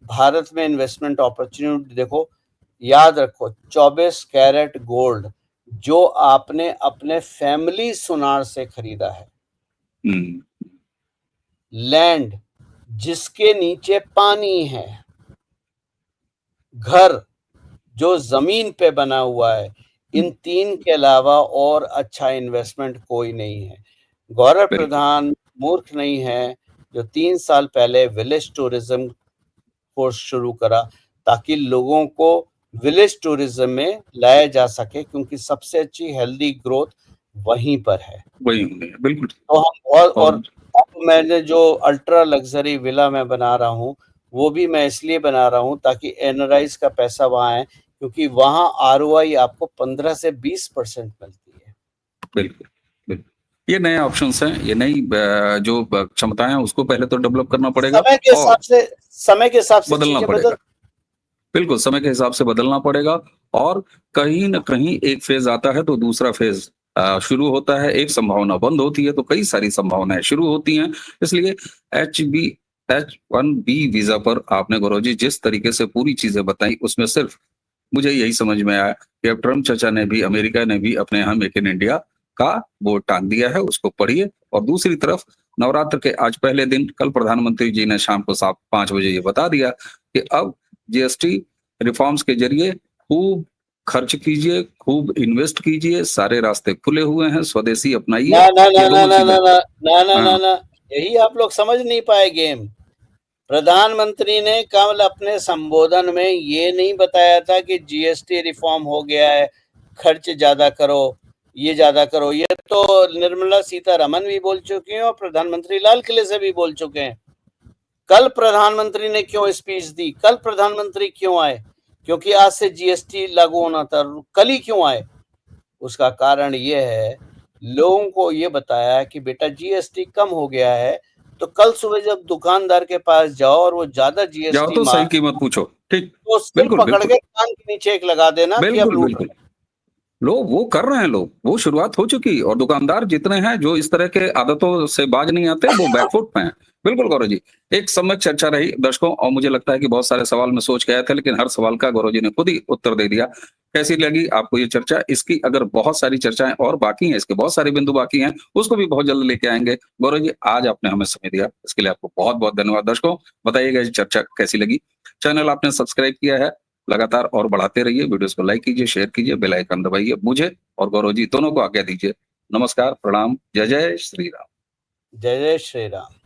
Speaker 2: भारत में इन्वेस्टमेंट अपॉर्चुनिटी देखो। याद रखो, 24 कैरेट गोल्ड जो आपने अपने फैमिली सुनार से खरीदा है,
Speaker 1: हम्म,
Speaker 2: लैंड जिसके नीचे पानी है, घर जो जमीन पे बना हुआ है, इन 3 के अलावा और अच्छा इन्वेस्टमेंट कोई नहीं है। गौरव
Speaker 1: बिल्कुल।
Speaker 2: प्रधान मूर्ख नहीं है, जो 3 साल पहले विलेज टूरिज्म को शुरू करा, ताकि लोगों को विलेज टूरिज्म में लाया जा सके, क्योंकि सबसे अच्छी हेल्दी ग्रोथ वहीं पर है।
Speaker 1: वही होंगे, बिल्कुल।
Speaker 2: तो हम और
Speaker 1: और
Speaker 2: अब मैंने जो अल्ट्रा लग्ज़री विला मैं बना रहा हूँ, वो भी मैं इसलिए बना रहा हूँ ताकि एनआरआईज़ का पैसा वहाँ आए, क्योंकि वहाँ आरओआई आपको 15 से 20% मिलती है।
Speaker 1: बिल्कुल, बिल्कुल। ये नए ऑप्शंस हैं, ये नई जो क्षमताएँ हैं उसको पहले तो डेवलप करना पड़ेगा और
Speaker 2: समय के हिसाब से
Speaker 1: बदलना
Speaker 2: चीज़ें
Speaker 1: पड़ेगा। बिल्कुल, समय के हिसाब से बदलना पड़ेगा और कहीं न कहीं एक फ़ेज़ आता है तो दूसरा फ़ेज़ शुरू होता है, एक संभावना बंद होती है तो कई सारी संभावनाएँ शुरू होती हैं। इसलिए H-1B वीज़ा पर आपने गौरव जी जिस तरीके से पूरी चीज़ें बताई उसमें सिर्फ़ मुझे यही समझ में आया कि अब ट्रम्प चाचा ने भी, अमेरिका ने भी अपने यहाँ मेक इन इंडिया का बोर्ड टाँग दिया है, उसको पढ़िए और दूसरी तरफ नवरात्र के आज पहले दिन कल प्रधानमंत्री जी ने शाम को 5 बजे ये बता दिया कि अब जीएसटी रिफॉर्म्स के ज़रिए खूब खर्च कीजिए, खूब इन्वेस्ट कीजिए, सारे रास्ते खुले हुए हैं, स्वदेशी अपनाइए,
Speaker 2: ना, ना,
Speaker 1: ये
Speaker 2: ना, ना,
Speaker 1: दोनों
Speaker 2: ना,
Speaker 1: चीज़ें
Speaker 2: ना, ना, ना, ना, ना,
Speaker 1: हाँ,
Speaker 2: ना, यही आप लोग समझ नहीं पाए गेम। प्रधानमंत्री ने कल अपने संबोधन में ये नहीं बताया था कि जीएसटी रिफॉर्म हो गया है, खर्च ज्यादा करो, ये ज्यादा करो। ये तो निर्मला सीतारमन भी बोल चुकी हैं और प्रधानमंत्री लाल किले से भी बोल चुके हैं। कल प्रधानमंत्री ने क्यों स्पीच दी, कल प्रधानमंत्री क्यों आए? क्योंकि आज से जीएसटी लागू होना था। कल ही क्यों आए? उसका कारण ये है, लोगों को ये बताया कि बेटा जीएसटी कम हो गया है, तो कल सुबह जब दुकानदार के पास जाओ और वो ज्यादा
Speaker 1: जाओ
Speaker 2: जीएसटी
Speaker 1: तो सही
Speaker 2: मांग,
Speaker 1: कीमत पूछो। ठीक,
Speaker 2: तो सिर
Speaker 1: बिल्कुल,
Speaker 2: पकड़
Speaker 1: बिल्कुल।
Speaker 2: के कान के नीचे एक लगा देना कि अब
Speaker 1: बिल्कुल,
Speaker 2: लूट
Speaker 1: बिल्कुल।
Speaker 2: रहे हैं।
Speaker 1: लोग वो कर रहे हैं लोग, वो शुरुआत हो चुकी और दुकानदार जितने हैं जो इस तरह के आदतों से बाज नहीं आते वो बैकफुट पे हैं। बिल्कुल गौरव जी, एक सम्यक चर्चा रही दर्शकों और मुझे लगता है कि बहुत सारे सवाल मैं सोच के आया था लेकिन हर सवाल का गौरव जी ने खुद ही उत्तर दे दिया। कैसी लगी आपको ये चर्चा? इसकी अगर बहुत सारी चर्चाएँ और बाकी हैं, इसके बहुत सारे बिंदु बाकी हैं, उसको भी बहुत जल्द लेके आएँगे। गौरव जी आज आपने हमें समय दिया, इसके लिए आपको बहुत-बहुत धन्यवाद। दर्शकों बताइएगा ये चर्चा कैसी लगी? चैनल आपने सब्सक्राइब किया है लगातार और बढ़ाते रहिए, वीडियोज़ को लाइक कीजिए, शेयर कीजिए, बेल आइकन दबाइए। मुझे और गौरव जी दोनों को आज्ञा दीजिए। नमस्कार, प्रणाम, जय जय श्री राम।
Speaker 2: जय जय श्री राम।